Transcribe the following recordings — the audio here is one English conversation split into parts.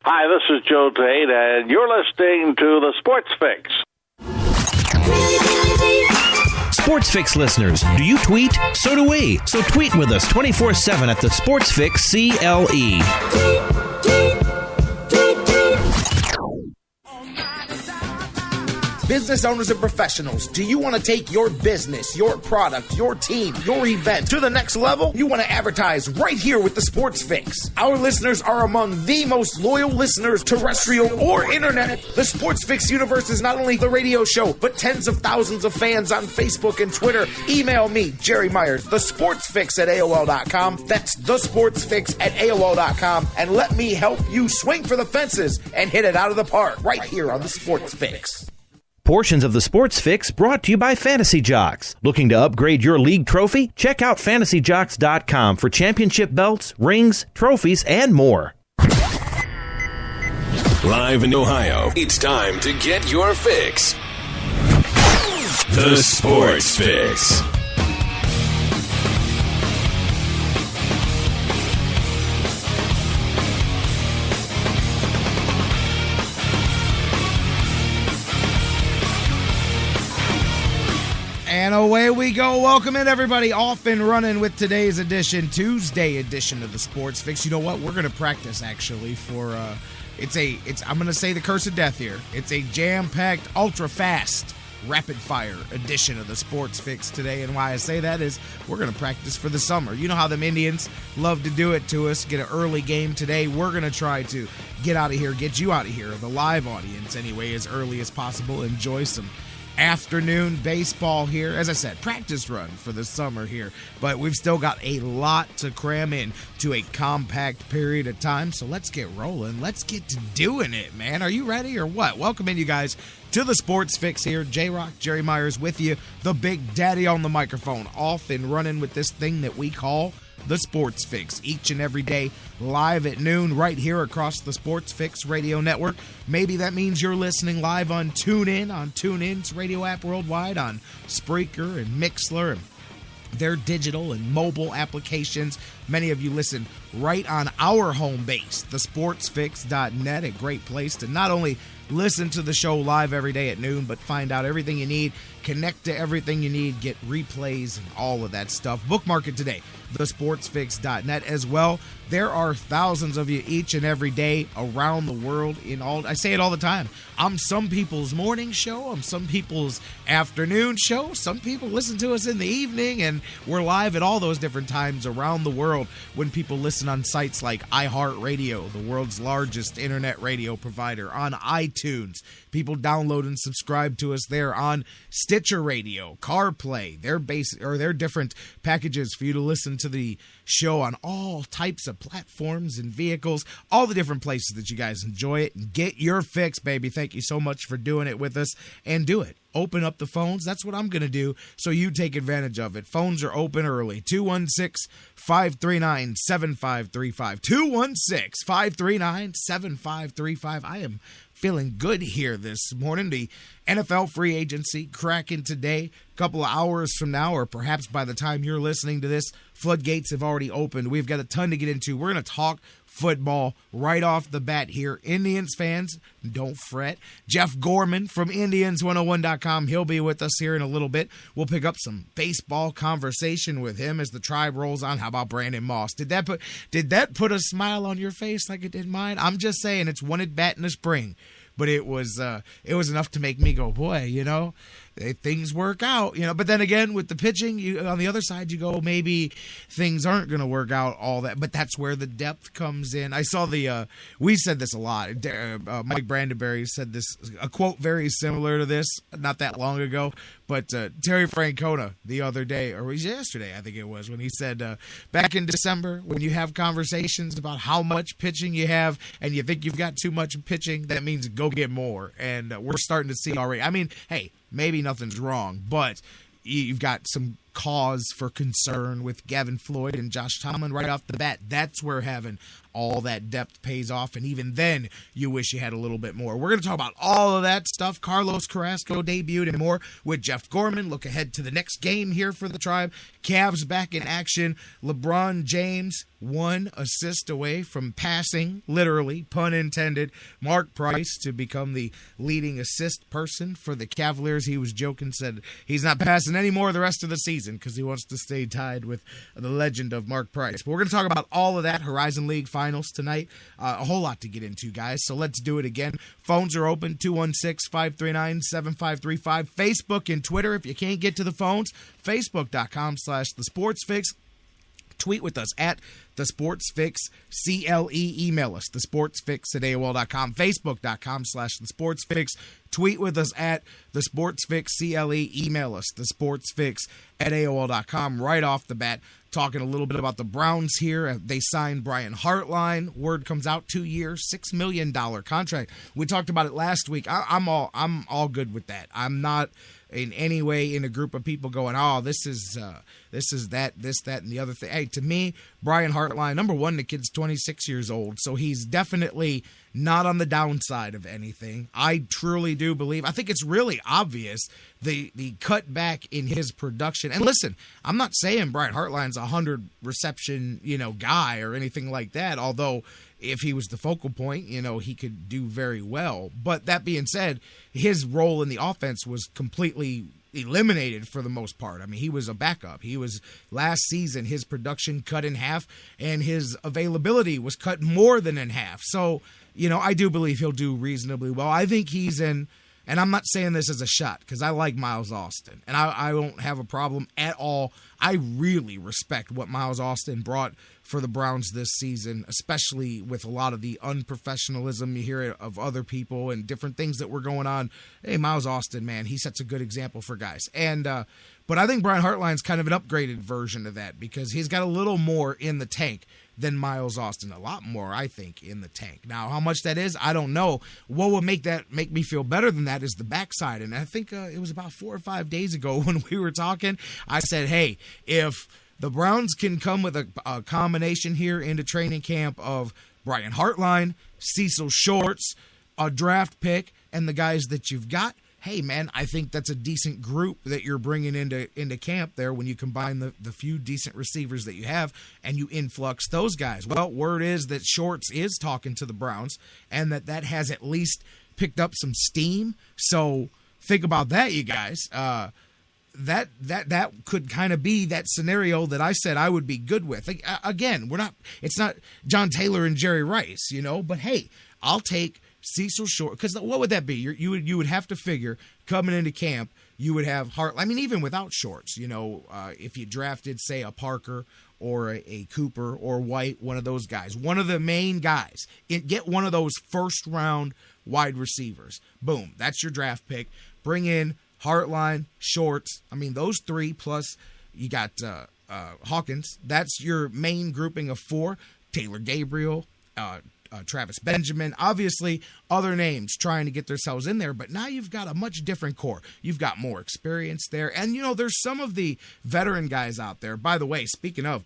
Hi, this is Joe Tait, and you're listening to the Sports Fix. Sports Fix listeners, do you tweet? So do we. So tweet with us 24/7 at the Sports Fix CLE. Business owners and professionals, do you want to take your business, your product, your team, your event to the next level? You want to advertise right here with the Sports Fix. Our listeners are among the most loyal listeners, terrestrial or internet. The Sports Fix universe is not only the radio show, but tens of thousands of fans on Facebook and Twitter. Email me, Jerry Myers, thesportsfix at AOL.com. That's thesportsfix at AOL.com. And let me help you swing for the fences and hit it out of the park right here on the Sports Fix. Portions of the Sports Fix brought to you by Fantasy Jocks. Looking to upgrade your league trophy? Check out fantasyjocks.com for championship belts, rings, trophies, and more. Live in Ohio, it's time to get your fix. The Sports Fix. And away we go. Welcome in, everybody. Off and running with today's edition, Tuesday edition of the Sports Fix. You know what? We're going to practice, actually, for, I'm going to say the curse of death here. It's a jam-packed, ultra-fast, rapid-fire edition of the Sports Fix today. And why I say that is we're going to practice for the summer. You know how them Indians love to do it to us, get an early game today. We're going to try to get out of here, get you out of here, the live audience anyway, as early as possible. Enjoy some afternoon baseball here. As I said, practice run for the summer here, but we've still got a lot to cram in to a compact period of time, so let's get rolling. Let's get to doing it, man. Are you ready or what? Welcome in, you guys, to the Sports Fix here. J-Rocc, Jerry Myers with you, the big daddy on the microphone, off and running with this thing that we call the Sports Fix, each and every day, live at noon, right here across the Sports Fix radio network. Maybe that means you're listening live on TuneIn, on TuneIn's radio app worldwide, on Spreaker and Mixlr, and their digital and mobile applications. Many of you listen right on our home base, thesportsfix.net, a great place to not only listen to the show live every day at noon, but find out everything you need, connect to everything you need, get replays and all of that stuff. Bookmark it today, thesportsfix.net as well. There are thousands of you each and every day around the world. I say it all the time. I'm some people's morning show. I'm some people's afternoon show. Some people listen to us in the evening, and we're live at all those different times around the world when people listen on sites like iHeartRadio, the world's largest internet radio provider, on iTunes. People download and subscribe to us there on Stitcher Radio, CarPlay, their different packages for you to listen to the show on all types of platforms and vehicles, all the different places that you guys enjoy it. And get your fix, baby. Thank you so much for doing it with us, and do it. Open up the phones. That's what I'm going to do, so you take advantage of it. Phones are open early. 216-539-7535. 216-539-7535. I am feeling good here this morning. The NFL free agency cracking today. A couple of hours from now, or perhaps by the time you're listening to this, floodgates have already opened. We've got a ton to get into. We're going to talk football right off the bat here. Indians fans, don't fret. Jeff Gorman from Indians101.com, he'll be with us here in a little bit. We'll pick up some baseball conversation with him as the Tribe rolls on. How about Brandon Moss? Did that put a smile on your face like it did mine? I'm just saying, it's one at bat in the spring, but it was enough to make me go, boy, things work out, But then again, with the pitching, on the other side, you go, maybe things aren't going to work out all that. But that's where the depth comes in. I saw we said this a lot. Mike Brandenberry said this, a quote very similar to this, not that long ago. But Terry Francona the other day, or was yesterday, I think it was, when he said, back in December, when you have conversations about how much pitching you have and you think you've got too much pitching, that means go get more. And we're starting to see already. I mean, hey, maybe nothing's wrong, but you've got some cause for concern with Gavin Floyd and Josh Tomlin right off the bat. That's where having all that depth pays off, and even then, you wish you had a little bit more. We're going to talk about all of that stuff. Carlos Carrasco debuted and more with Jeff Gorman. Look ahead to the next game here for the Tribe. Cavs back in action. LeBron James, 1 assist away from passing, literally, pun intended, Mark Price to become the leading assist person for the Cavaliers. He was joking, said he's not passing anymore the rest of the season because he wants to stay tied with the legend of Mark Price. But we're going to talk about all of that, Horizon League Finals tonight. A whole lot to get into, guys, so let's do it again. Phones are open, 216-539-7535. Facebook and Twitter, if you can't get to the phones, facebook.com/thesportsfix. Tweet with us at The Sports Fix CLE. Email us, thesportsfix@AOL.com. Facebook.com/The Sports Fix. Tweet with us at The Sports Fix CLE. Email us, thesportsfix@AOL.com. Right off the bat, talking a little bit about the Browns here. They signed Brian Hartline. Word comes out, 2 years, $6 million contract. We talked about it last week. I'm all good with that. I'm not in any way in a group of people going, oh, this is that, and the other thing. Hey, to me, Brian Hartline, number one, the kid's 26 years old, so he's definitely not on the downside of anything. I truly do believe, I think it's really obvious, the cut back in his production. And listen, I'm not saying Brian Hartline's a 100 reception, guy or anything like that, although if he was the focal point, he could do very well. But that being said, his role in the offense was completely eliminated for the most part. I mean, he was a backup. He was, last season, his production cut in half, and his availability was cut more than in half. So, I do believe he'll do reasonably well. I think he's in, and I'm not saying this as a shot, because I like Miles Austin, and I don't have a problem at all. I really respect what Miles Austin brought for the Browns this season, especially with a lot of the unprofessionalism you hear of other people and different things that were going on. Hey, Miles Austin, man, he sets a good example for guys. And but I think Brian Hartline's kind of an upgraded version of that because he's got a little more in the tank than Miles Austin. A lot more, I think, in the tank. Now, how much that is, I don't know. What would make me feel better than that is the backside. And I think it was about 4 or 5 days ago when we were talking, I said, hey, if the Browns can come with a combination here into training camp of Brian Hartline, Cecil Shorts, a draft pick, and the guys that you've got, hey, man, I think that's a decent group that you're bringing into camp there when you combine the few decent receivers that you have and you influx those guys. Well, word is that Shorts is talking to the Browns and that has at least picked up some steam. So think about that, you guys. That could kind of be that scenario that I said I would be good with. Again, it's not John Taylor and Jerry Rice, but hey, I'll take Cecil Short, because what would that be? You would have to figure coming into camp, you would have I mean, even without Shorts, if you drafted, say, a Parker or a Cooper or White, one of those guys, one of the main guys, get one of those first round wide receivers. Boom, that's your draft pick. Bring in Hartline, Shorts. I mean, those three, plus you got Hawkins. That's your main grouping of 4. Taylor Gabriel, Travis Benjamin, obviously other names trying to get themselves in there, but now you've got a much different core. You've got more experience there, and there's some of the veteran guys out there. By the way, speaking of,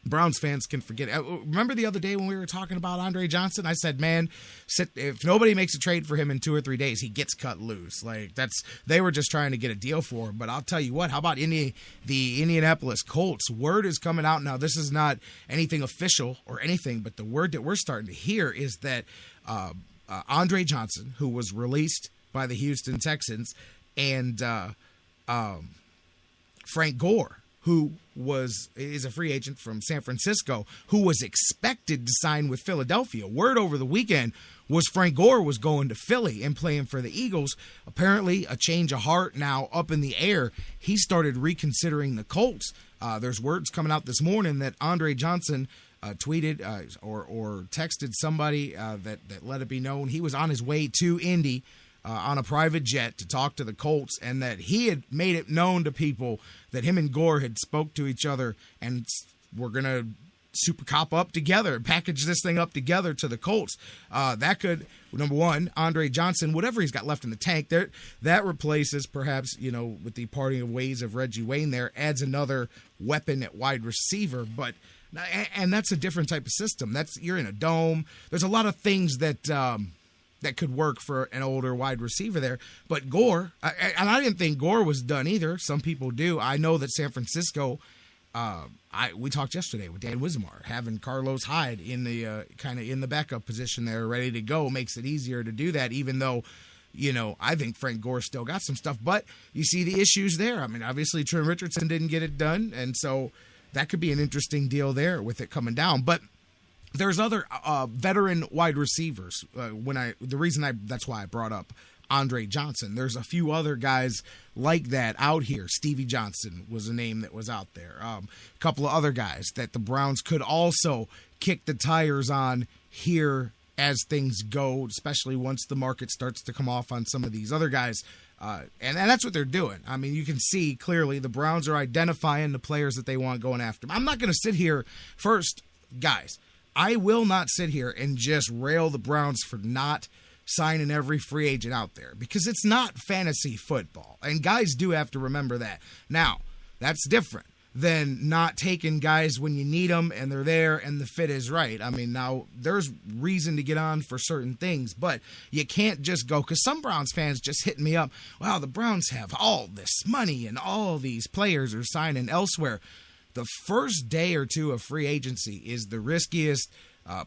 Browns fans can forget. Remember the other day when we were talking about Andre Johnson? I said, man, if nobody makes a trade for him in 2 or 3 days, he gets cut loose. They were just trying to get a deal for him. But I'll tell you what, how about the Indianapolis Colts? Word is coming out now. This is not anything official or anything, but the word that we're starting to hear is that Andre Johnson, who was released by the Houston Texans, and Frank Gore, who is a free agent from San Francisco, who was expected to sign with Philadelphia. Word over the weekend was Frank Gore was going to Philly and playing for the Eagles. Apparently, a change of heart now up in the air. He started reconsidering the Colts. There's words coming out this morning that Andre Johnson tweeted or texted somebody that let it be known he was on his way to Indy on a private jet to talk to the Colts, and that he had made it known to people that him and Gore had spoke to each other and were going to Super Cop up together, package this thing up together to the Colts. That could, number one, Andre Johnson, whatever he's got left in the tank, there that replaces perhaps, with the parting of ways of Reggie Wayne there, adds another weapon at wide receiver. But and that's a different type of system. You're in a dome. There's a lot of things that that could work for an older wide receiver there. But Gore, and I didn't think Gore was done either. Some people do. I know that San Francisco. We talked yesterday with Dan Wismar, having Carlos Hyde in the kind of in the backup position there, ready to go, makes it easier to do that. Even though, I think Frank Gore still got some stuff, but you see the issues there. I mean, obviously Trent Richardson didn't get it done, and so that could be an interesting deal there with it coming down. But there's other veteran wide receivers. That's why I brought up Andre Johnson. There's a few other guys like that out here. Stevie Johnson was a name that was out there. A couple of other guys that the Browns could also kick the tires on here as things go, especially once the market starts to come off on some of these other guys. And that's what they're doing. I mean, you can see clearly the Browns are identifying the players that they want going after. I'm not going to sit here first, guys. I will not sit here and just rail the Browns for not signing every free agent out there, because it's not fantasy football, and guys do have to remember that. Now, that's different than not taking guys when you need them and they're there and the fit is right. I mean, now there's reason to get on for certain things, but you can't just go, because some Browns fans just hitting me up, wow, the Browns have all this money and all these players are signing elsewhere. The first day or two of free agency is the riskiest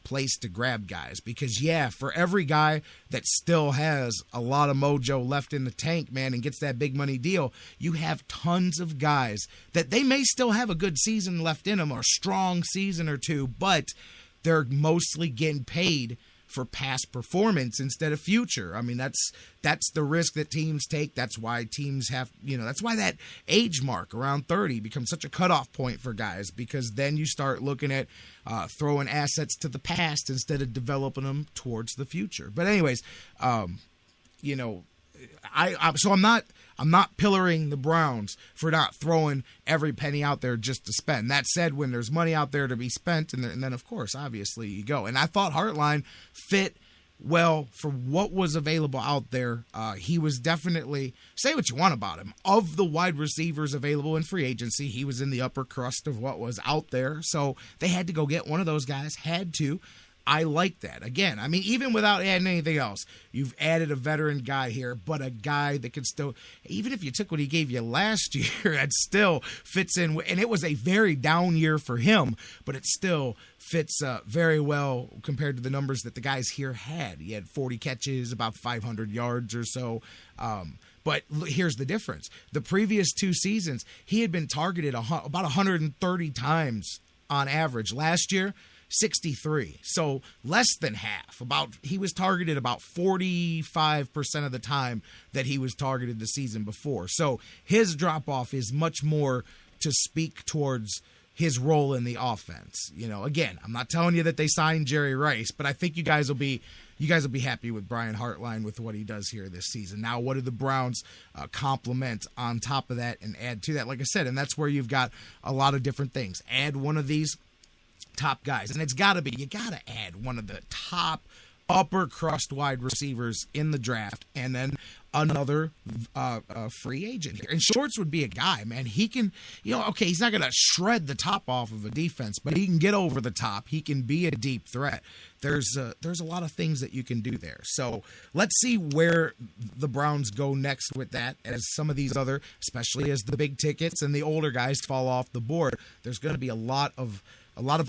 place to grab guys, because for every guy that still has a lot of mojo left in the tank, man, and gets that big money deal, you have tons of guys that they may still have a good season left in them, or a strong season or two, but they're mostly getting paid for past performance instead of future. I mean, that's the risk that teams take. That's why teams have, that's why that age mark around 30 becomes such a cutoff point for guys, because then you start looking at throwing assets to the past instead of developing them towards the future. But anyways, I'm not pillaring the Browns for not throwing every penny out there just to spend. That said, when there's money out there to be spent, and then, of course, obviously, you go. And I thought Hartline fit well for what was available out there. He was definitely, say what you want about him, of the wide receivers available in free agency, he was in the upper crust of what was out there. So they had to go get one of those guys, had to. I like that. Again, I mean, even without adding anything else, you've added a veteran guy here, but a guy that can still, even if you took what he gave you last year, it still fits in. And it was a very down year for him, but it still fits very well compared to the numbers that the guys here had. He had 40 catches, about 500 yards or so. But here's the difference. The previous two seasons, he had been targeted about 130 times on average. Last year, 63, so less than half. He was targeted about 45% of the time that he was targeted the season before. So his drop off is much more to speak towards his role in the offense. Again, I'm not telling you that they signed Jerry Rice, but I think you guys will be happy with Brian Hartline with what he does here this season. Now, what do the Browns complement on top of that and add to that? Like I said, and that's where you've got a lot of different things. Add one of these top guys, and you got to add one of the top upper crust wide receivers in the draft, and then another free agent here. And Shorts would be a guy, man. He can, he's not going to shred the top off of a defense, but he can get over the top. He can be a deep threat. There's a lot of things that you can do there. So let's see where the Browns go next with that, as some of these other, especially as the big tickets and the older guys fall off the board. There's going to be a lot of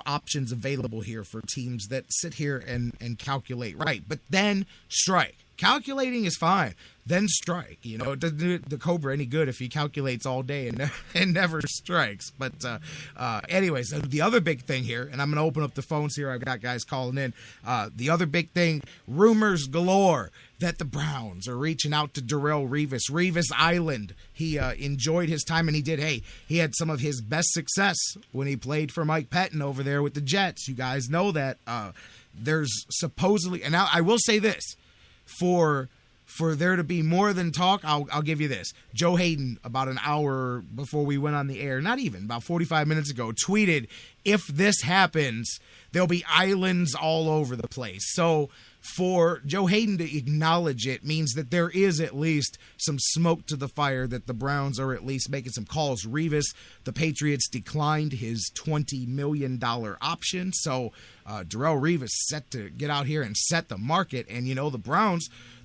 options available here for teams that sit here and calculate right, but then strike. Calculating is fine. Then strike. It doesn't do the Cobra any good if he calculates all day and never strikes. But anyways, the other big thing here, and I'm going to open up the phones here. I've got guys calling in. The other big thing, rumors galore that the Browns are reaching out to Darrelle Revis. Revis Island. He enjoyed his time, and he had some of his best success when he played for Mike Pettin over there with the Jets. You guys know that. There's supposedly, and now I will say this, for there to be more than talk, I'll give you this. Joe Hayden, about an hour before we went on the air, not even, about 45 minutes ago, tweeted, if this happens, there'll be islands all over the place. So for Joe Hayden to acknowledge it means that there is at least some smoke to the fire, that the Browns are at least making some calls. Revis, the Patriots declined his $20 million option. So Darrelle Revis set to get out here and set the market. And,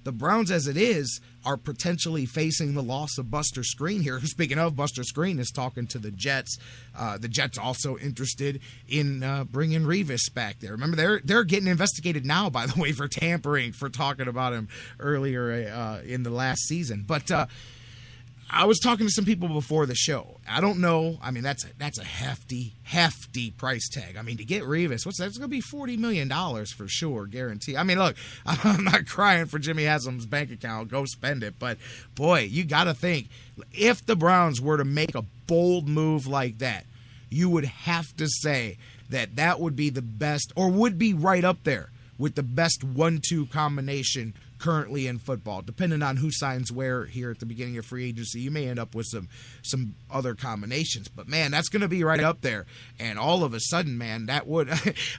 the Browns as it is are potentially facing the loss of Buster Skrine here. Speaking of, Buster Skrine is talking to the Jets. The Jets also interested in bringing Revis back there. Remember, they're getting investigated now, by the way, for tampering, for talking about him earlier in the last season. But I was talking to some people before the show. I don't know. I mean, that's a hefty price tag. I mean, to get Revis, that's going to be $40 million for sure, guarantee. I mean, look, I'm not crying for Jimmy Haslam's bank account. Go spend it. But, boy, you got to think, if the Browns were to make a bold move like that, you would have to say that would be the best, or would be right up there with the best 1-2 combination currently in football. Depending on who signs where here at the beginning of free agency, you may end up with some other combinations. But, man, that's going to be right up there. And all of a sudden, man, that would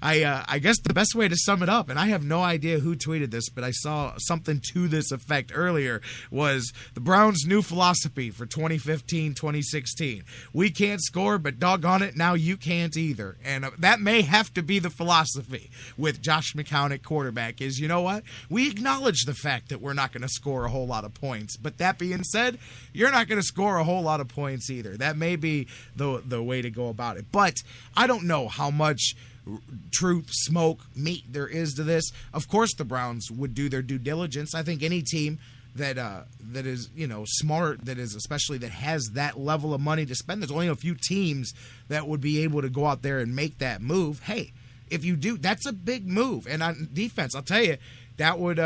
I guess the best way to sum it up, and I have no idea who tweeted this, but I saw something to this effect earlier, was the Browns' new philosophy for 2015-2016. We can't score, but doggone it, now you can't either. And that may have to be the philosophy with Josh McCown at quarterback, is, you know what? We acknowledge the fact that we're not going to score a whole lot of points. But that being said, you're not going to score a whole lot of points either. That may be the way to go about it. But I don't know how much truth, smoke, meat there is to this. Of course the Browns would do their due diligence. I think any team that is, smart, that is, especially that has that level of money to spend, there's only a few teams that would be able to go out there and make that move. Hey, if you do, that's a big move. And on defense, I'll tell you, that would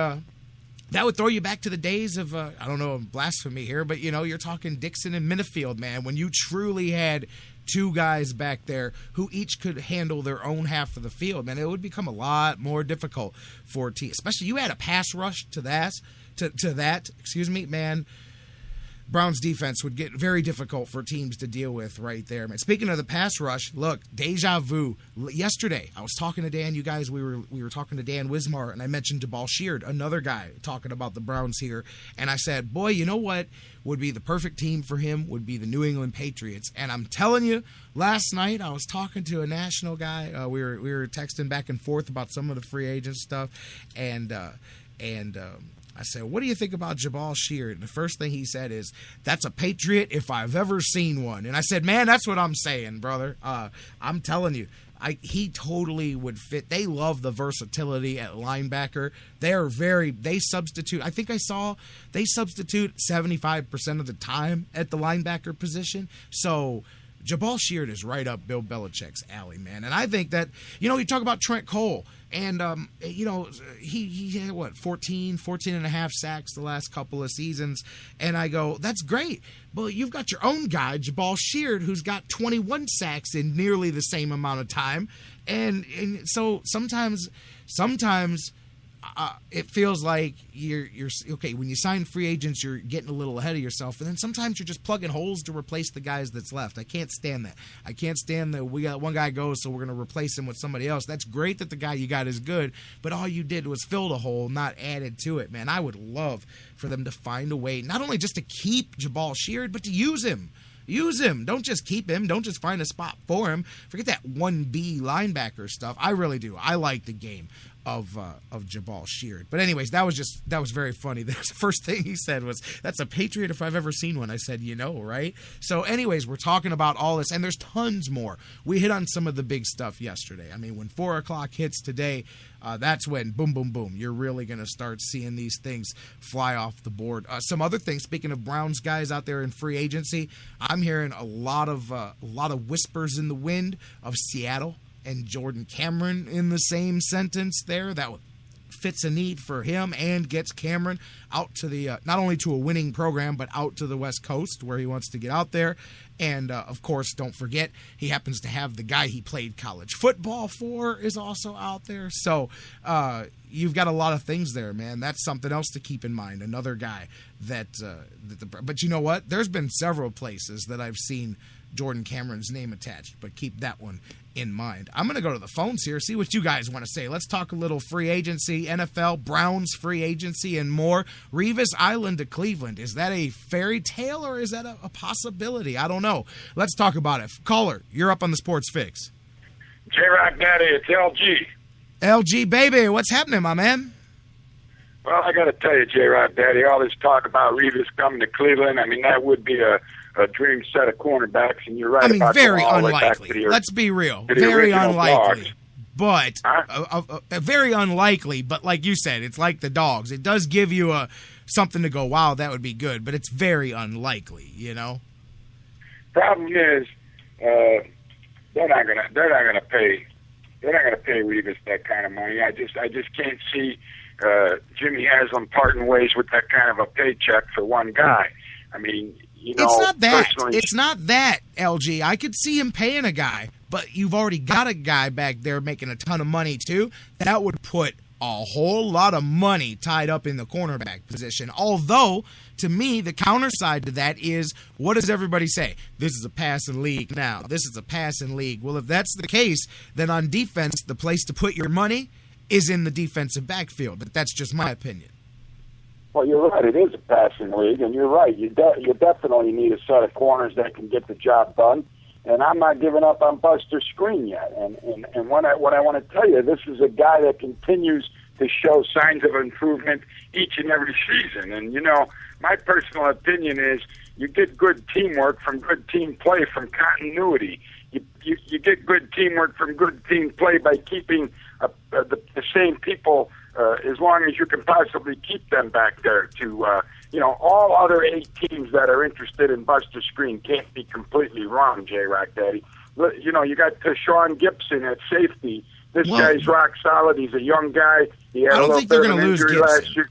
throw you back to the days of, I don't know, blasphemy here, but, you're talking Dixon and Minifield, man, when you truly had two guys back there who each could handle their own half of the field, man. It would become a lot more difficult for a team, especially you add a pass rush to that, man. Browns defense would get very difficult for teams to deal with right there, man. Speaking of the pass rush, look, deja vu. Yesterday, I was talking to Dan. You guys, we were talking to Dan Wismar, and I mentioned Jabal Sheard, another guy talking about the Browns here. And I said, boy, you know what would be the perfect team for him would be the New England Patriots. And I'm telling you, last night I was talking to a national guy. We were texting back and forth about some of the free agent stuff, and I said, what do you think about Jabal Sheard? And the first thing he said is, that's a Patriot if I've ever seen one. And I said, man, that's what I'm saying, brother. I'm telling you, he totally would fit. They love the versatility at linebacker. They substitute. I think I saw they substitute 75% of the time at the linebacker position. So Jabal Sheard is right up Bill Belichick's alley, man. And I think that, you talk about Trent Cole. And, he had, 14 and a half sacks the last couple of seasons. And I go, that's great. But you've got your own guy, Jabal Sheard, who's got 21 sacks in nearly the same amount of time. And so sometimes it feels like you're okay. When you sign free agents, you're getting a little ahead of yourself, and then sometimes you're just plugging holes to replace the guys that's left. I can't stand that. I can't stand that we got one guy goes, so we're going to replace him with somebody else. That's great that the guy you got is good, but all you did was fill the hole, not added to it, man. I would love for them to find a way, not only just to keep Jabal Sheard, but to use him. Use him. Don't just keep him. Don't just find a spot for him. Forget that 1B linebacker stuff. I really do. I like the game of Jabal Sheard. But anyways, that was very funny. The first thing he said was, that's a Patriot if I've ever seen one. I said, right? So anyways, we're talking about all this, and there's tons more. We hit on some of the big stuff yesterday. I mean, when 4 o'clock hits today, that's when, boom, boom, boom, you're really going to start seeing these things fly off the board. Some other things, speaking of Browns guys out there in free agency, I'm hearing a lot of whispers in the wind of Seattle and Jordan Cameron in the same sentence there. That fits a need for him and gets Cameron out to the not only to a winning program, but out to the West Coast where he wants to get out there. And, of course, don't forget, he happens to have the guy he played college football for is also out there. So you've got a lot of things there, man. That's something else to keep in mind. Another guy but you know what? There's been several places that I've seen Jordan Cameron's name attached, but keep that one in mind. I'm going to go to the phones here, see what you guys want to say. Let's talk a little free agency, NFL, Browns free agency, and more. Revis Island to Cleveland. Is that a fairy tale or is that a possibility? I don't know. Let's talk about it. Caller, you're up on the Sports Fix. J-Rocc Daddy, it's LG. LG, baby, what's happening, my man? Well, I got to tell you, J-Rocc Daddy, all this talk about Revis coming to Cleveland, I mean, that would be a dream set of cornerbacks, and you're right. I mean, about very all the way back unlikely. to the, Let's be real. to the Very original unlikely. Dogs. But very unlikely. But like you said, it's like the Dogs. It does give you something to go, wow, that would be good. But it's very unlikely, you know. Problem is, they're not gonna pay Revis that kind of money. I just can't see Jimmy Haslam parting ways with that kind of a paycheck for one guy. I mean, you know, it's not that. personally, It's not that, LG. I could see him paying a guy, but you've already got a guy back there making a ton of money too. That would put a whole lot of money tied up in the cornerback position. Although, to me, the counter side to that is, what does everybody say? This is a passing league now. This is a passing league. Well, if that's the case, then on defense, the place to put your money is in the defensive backfield. But that's just my opinion. well, you're right. It is a passing league, and you're right. You definitely need a set of corners that can get the job done. And I'm not giving up on Buster Skrine yet. And what I want to tell you, this is a guy that continues to show signs of improvement each and every season. And, you know, my personal opinion is you get good teamwork from good team play from continuity. You get good teamwork from good team play by keeping the same people as long as you can possibly keep them back there to, you know, all other 8 teams that are interested in Buster Skrine can't be completely wrong, J-Rocc Daddy. You know, you got Sean Gibson at safety. This guy's rock solid. He's a young guy. He had I don't think they're going to lose Gibson. Last year.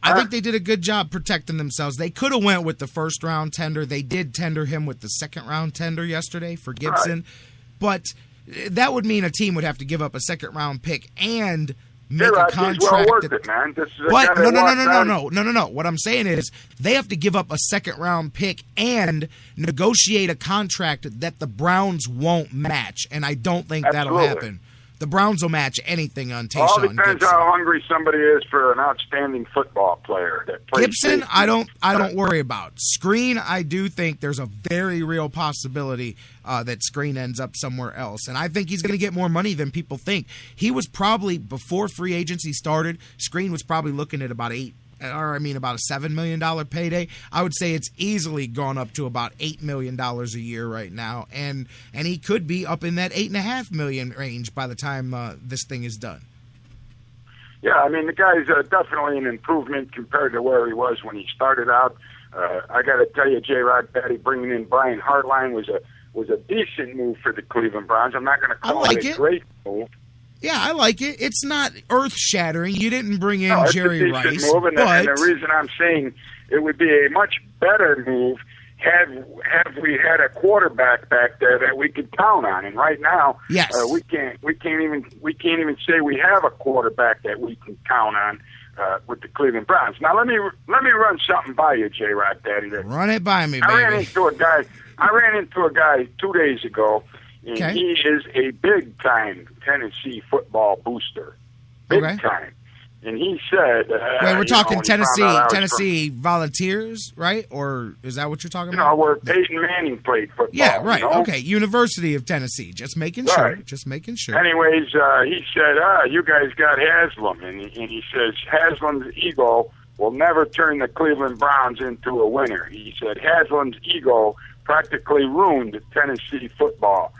I think they did a good job protecting themselves. They could have went with the first-round tender. They did tender him with the second-round tender yesterday for Gibson. Right. But that would mean a team would have to give up a second-round pick and make a contract. Well worth it, man. This is No. What I'm saying is they have to give up a second-round pick and negotiate a contract that the Browns won't match, and I don't think that'll happen. The Browns will match anything on Tayshaun Gibson. All depends how hungry somebody is for an outstanding football player. That plays Gibson, I don't worry about. Skrine, I do think there's a very real possibility that Skrine ends up somewhere else. And I think he's going to get more money than people think. He was probably, before free agency started, Skrine was probably looking at about about a $7 million payday. I would say it's easily gone up to about $8 million a year right now, and he could be up in that $8.5 million range by the time this thing is done. Yeah, I mean, the guy's definitely an improvement compared to where he was when he started out. I got to tell you, J-Rocc Daddy, bringing in Brian Hartline was a decent move for the Cleveland Browns. I'm not going to call it a great move. Yeah, I like it. It's not earth-shattering. You didn't bring in Jerry Rice. Move, and the reason I'm saying it would be a much better move had we had a quarterback back there that we could count on. And right now, yes, we can't even say we have a quarterback that we can count on with the Cleveland Browns. Now let me run something by you, J-Rocc Daddy. Run it by me, baby. I ran into a guy 2 days ago. And he is a big-time Tennessee football booster. Big time. And he said... Wait, we're talking Tennessee Volunteers, right? Or is that what you're talking about? No, where Peyton Manning played football. Yeah, right. You know? Okay, University of Tennessee. Just making sure. Just making sure. Anyways, he said, you guys got Haslam. And he says, Haslam's ego will never turn the Cleveland Browns into a winner. He said, Haslam's ego practically ruined Tennessee football.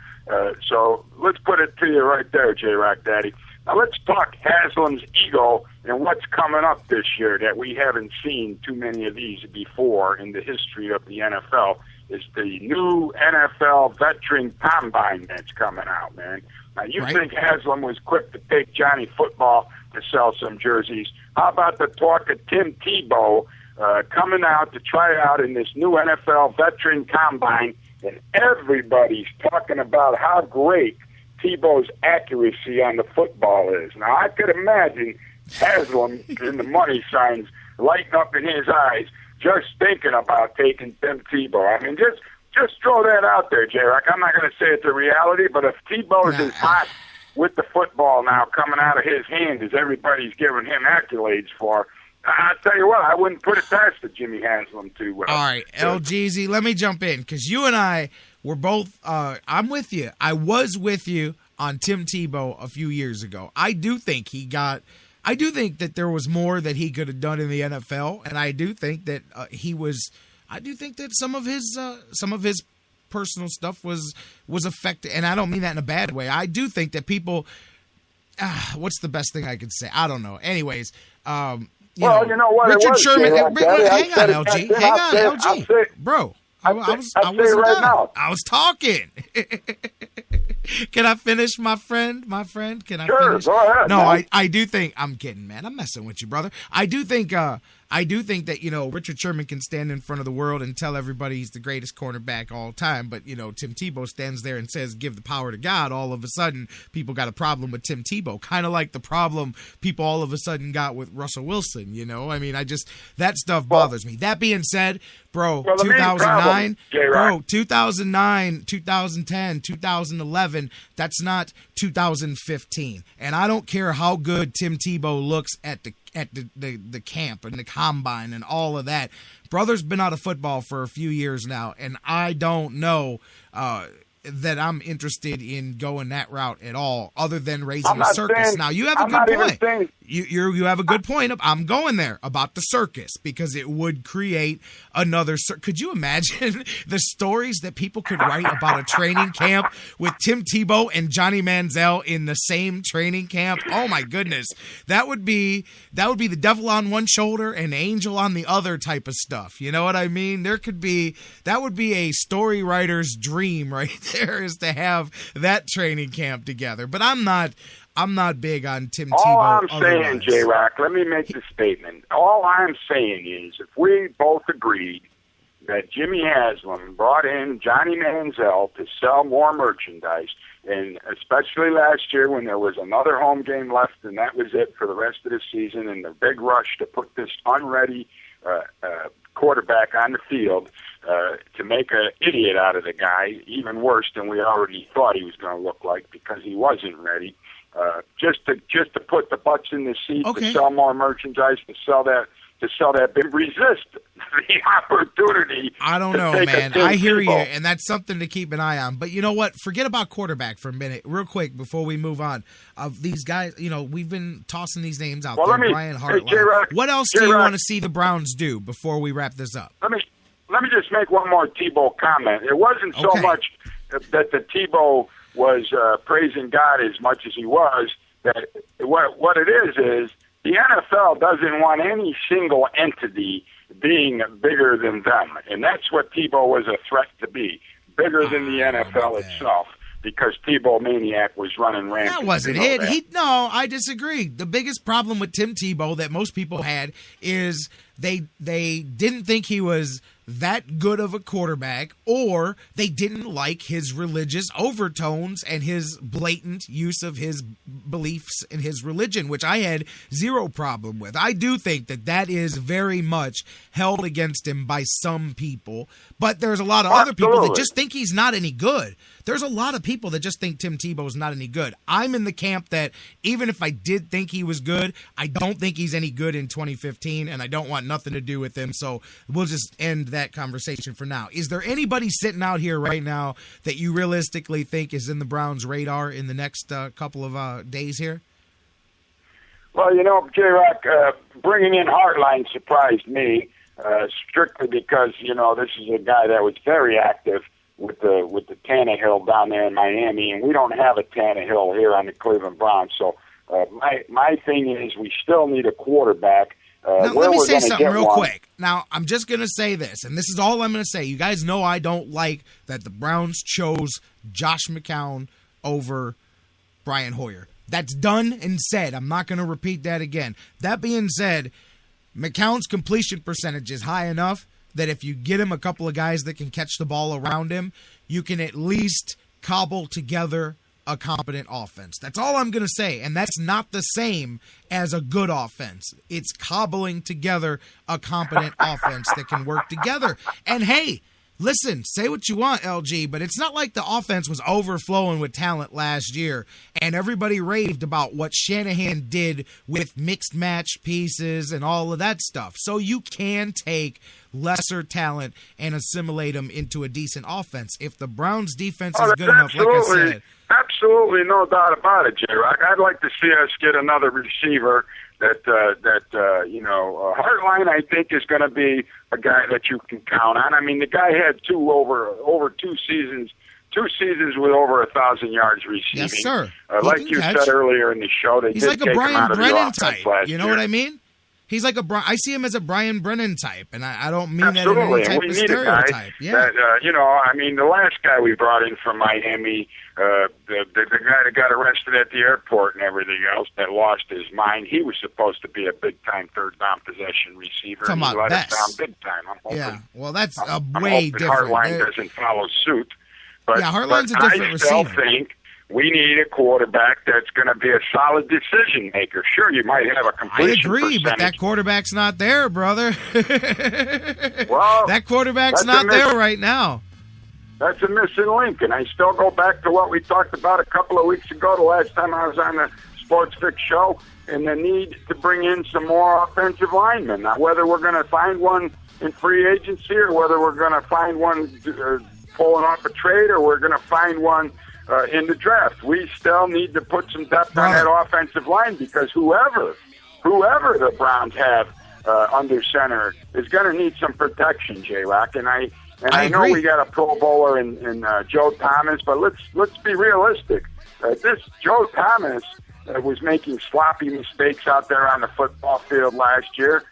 So let's put it to you right there, J-Rocc Daddy. Now let's talk Haslam's ego and what's coming up this year that we haven't seen too many of these before in the history of the NFL. Is the new NFL veteran combine that's coming out, man. Now you think Haslam was quick to take Johnny Football to sell some jerseys. How about the talk of Tim Tebow coming out to try out in this new NFL veteran combine? And everybody's talking about how great Tebow's accuracy on the football is. Now, I could imagine Haslam and the money signs lighting up in his eyes just thinking about taking Tim Tebow. I mean, just just throw that out there, J-Rocc. I'm not going to say it's a reality, but if Tebow's as hot with the football now coming out of his hand as everybody's giving him accolades for, I'll tell you what, I wouldn't put it past the Jimmy Haslam to. All right, LGZ, let me jump in because you and I were both. I'm with you. I was with you on Tim Tebow a few years ago. I do think that there was more that he could have done in the NFL, and I do think that I do think that some of his personal stuff was affected, and I don't mean that in a bad way. I do think that people. What's the best thing I could say? I don't know. Anyways. You know what? Richard Sherman. Hang on, LG. Hang on, LG. Bro, I wasn't done. I was talking. Can I finish, my friend? Can I finish? Go ahead. No, man. I do think I'm kidding, man. I'm messing with you, brother. I do think that, Richard Sherman can stand in front of the world and tell everybody he's the greatest cornerback all time. But, Tim Tebow stands there and says, give the power to God. All of a sudden, people got a problem with Tim Tebow. Kind of like the problem people all of a sudden got with Russell Wilson, I mean, that stuff bothers me. That being said, bro, 2009, 2010, 2011, that's not 2015. And I don't care how good Tim Tebow looks at the camp and the combine and all of that. Brother's been out of football for a few years now, and I don't know that I'm interested in going that route at all, other than raising a circus. Now, you have a good point. You have a good point. I'm going there about the circus because it would create another. Could you imagine the stories that people could write about a training camp with Tim Tebow and Johnny Manziel in the same training camp? Oh my goodness, that would be the devil on one shoulder and angel on the other type of stuff. You know what I mean? That would be a story writer's dream right there, is to have that training camp together. But I'm not big on Tim Tebow. All I'm saying, J-Rocc, let me make this statement. All I'm saying is if we both agreed that Jimmy Haslam brought in Johnny Manziel to sell more merchandise, and especially last year when there was another home game left and that was it for the rest of the season, and the big rush to put this unready quarterback on the field to make an idiot out of the guy, even worse than we already thought he was going to look like because he wasn't ready. Just to put the butts in the seat, to sell more merchandise, to sell that, but resist the opportunity. I don't know, man. I hear you, and that's something to keep an eye on. But you know what? Forget about quarterback for a minute, real quick, before we move on. Of these guys, we've been tossing these names out there. Brian Hartline. J-Rocc, what else do you want to see the Browns do before we wrap this up? Let me just make one more Tebow comment. It wasn't so much that the Tebow was praising God as much as he was. That what it is the NFL doesn't want any single entity being bigger than them, and that's what Tebow was a threat to be, bigger than the NFL itself, because Tebow Maniac was running rampant. That wasn't it. No, I disagree. The biggest problem with Tim Tebow that most people had is they didn't think he was that good of a quarterback, or they didn't like his religious overtones and his blatant use of his beliefs in his religion, which I had zero problem with. I do think that is very much held against him by some people, but there's a lot of other people that just think he's not any good. There's a lot of people that just think Tim Tebow is not any good. I'm in the camp that even if I did think he was good, I don't think he's any good in 2015, and I don't want nothing to do with him, so we'll just end that conversation for now. Is there anybody sitting out here right now that you realistically think is in the Browns' radar in the next couple of days here? Well, J-Rocc, bringing in Hartline surprised me, strictly because, this is a guy that was very active with the Tannehill down there in Miami, and we don't have a Tannehill here on the Cleveland Browns. So my thing is we still need a quarterback. Now, let me say something real quick. Now, I'm just going to say this, and this is all I'm going to say. You guys know I don't like that the Browns chose Josh McCown over Brian Hoyer. That's done and said. I'm not going to repeat that again. That being said, McCown's completion percentage is high enough that if you get him a couple of guys that can catch the ball around him, you can at least cobble together a competent offense. That's all I'm going to say, and that's not the same as a good offense. It's cobbling together a competent offense that can work together. And hey, listen, say what you want, LG, but it's not like the offense was overflowing with talent last year and everybody raved about what Shanahan did with mixed match pieces and all of that stuff. So you can take lesser talent and assimilate them into a decent offense. If the Browns' defense is good enough, like I said. Absolutely, no doubt about it, J-Rocc. I'd like to see us get another receiver that Hartline, I think, is going to be a guy that you can count on. I mean, the guy had over 2 seasons with over 1,000 yards receiving. Yes, sir. Like you said earlier in the show, he's like a Brian Brennan type. You know what I mean? He's like I see him as a Brian Brennan type, and I don't mean that in any type of stereotype. That, I mean, the last guy we brought in from Miami, the guy that got arrested at the airport and everything else, that lost his mind, he was supposed to be a big-time third-down possession receiver. Come on, he let us down big time. I'm hoping, yeah, well, that's way different. Hartline doesn't follow suit. But, yeah, Hartline's a different receiver. I still think we need a quarterback that's going to be a solid decision maker. Sure, you might have a completion I agree, percentage. but that quarterback's not there, brother. Well, that quarterback's not there right now. That's a missing link, and I still go back to what we talked about a couple of weeks ago, the last time I was on the Sports Fix show, and the need to bring in some more offensive linemen. Now, whether we're going to find one in free agency or whether we're going to find one pulling off a trade or we're going to find one in the draft, we still need to put some depth on that offensive line, because whoever the Browns have under center is going to need some protection, J-Rocc. And I know we got a Pro Bowler in Joe Thomas, but let's be realistic. This Joe Thomas was making sloppy mistakes out there on the football field last year.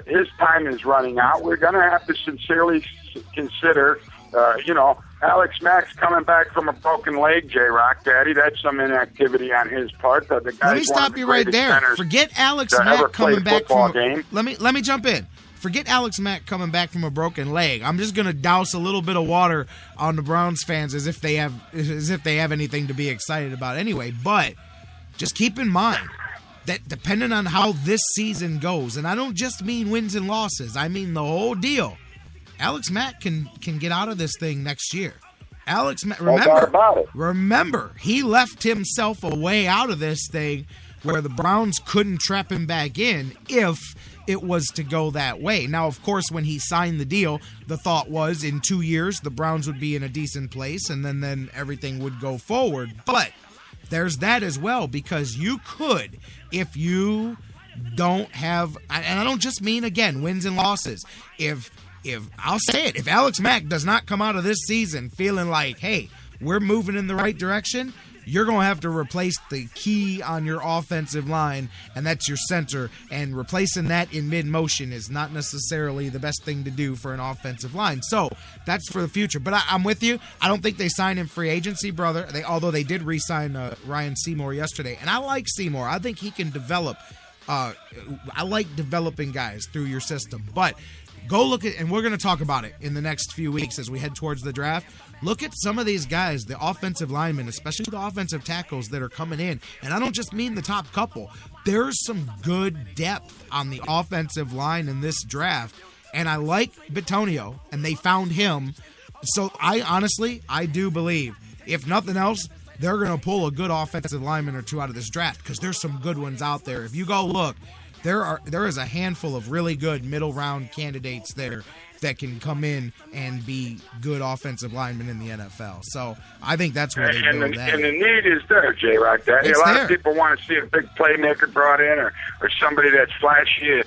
His time is running out. We're going to have to sincerely consider, Alex Mack's coming back from a broken leg, J-Rocc, Daddy. That's some inactivity on his part. The let me stop you right there. Forget Alex Mack coming back from Let me jump in. Forget Alex Mack coming back from a broken leg. I'm just going to douse a little bit of water on the Browns fans as if they have anything to be excited about anyway. But just keep in mind that depending on how this season goes, and I don't just mean wins and losses, I mean the whole deal. Alex Mack can get out of this thing next year. Alex Mack, remember, he left himself a way out of this thing where the Browns couldn't trap him back in if it was to go that way. Now, of course, when he signed the deal, the thought was in 2 years the Browns would be in a decent place and then everything would go forward. But there's that as well, because you could, if you don't have, and I don't just mean, again, wins and losses, if I'll say it, if Alex Mack does not come out of this season feeling like, hey, we're moving in the right direction, you're going to have to replace the key on your offensive line, and that's your center. And replacing that in mid-motion is not necessarily the best thing to do for an offensive line. So that's for the future. But I'm with you. I don't think they signed in free agency, brother. Although they did re-sign Ryan Seymour yesterday. And I like Seymour. I think he can develop. I like developing guys through your system. But go look at, and we're going to talk about it in the next few weeks as we head towards the draft. Look at some of these guys, the offensive linemen, especially the offensive tackles that are coming in. And I don't just mean the top couple. There's some good depth on the offensive line in this draft. And I like Bitonio, and they found him. So I do believe, if nothing else, they're going to pull a good offensive lineman or two out of this draft, because there's some good ones out there. If you go look, there is a handful of really good middle round candidates there that can come in and be good offensive linemen in the NFL. So I think that's where they go. And the need is there, J-Rocc. A lot of people want to see a big playmaker brought in or somebody that's flashy.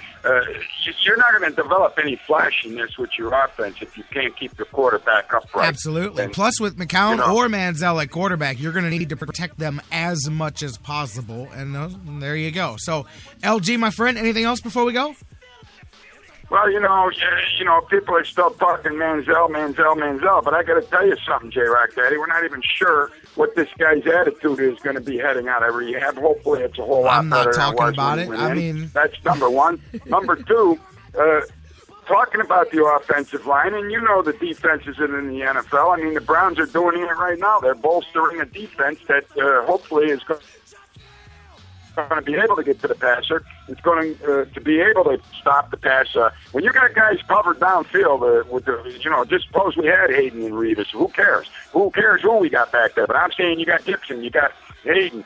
You're not going to develop any flashiness with your offense if you can't keep the quarterback upright. Absolutely. And plus, with McCown or Manziel at quarterback, you're going to need to protect them as much as possible. And there you go. So, LG, my friend, anything else before we go? Well, people are still talking Manziel, but I got to tell you something, J-Rocc, Daddy. We're not even sure what this guy's attitude is going to be heading out of rehab. Hopefully, it's a whole lot better than it was. I'm not talking about it. I mean, that's number one. Number two, talking about the offensive line, and the defense is in the NFL. I mean, the Browns are doing it right now. They're bolstering a defense that hopefully is going going to be able to get to the passer. It's going to be able to stop the pass. When you got guys covered downfield, just suppose we had Hayden and Revis. Who cares? Who cares who we got back there? But I'm saying you got Gibson, you got Hayden.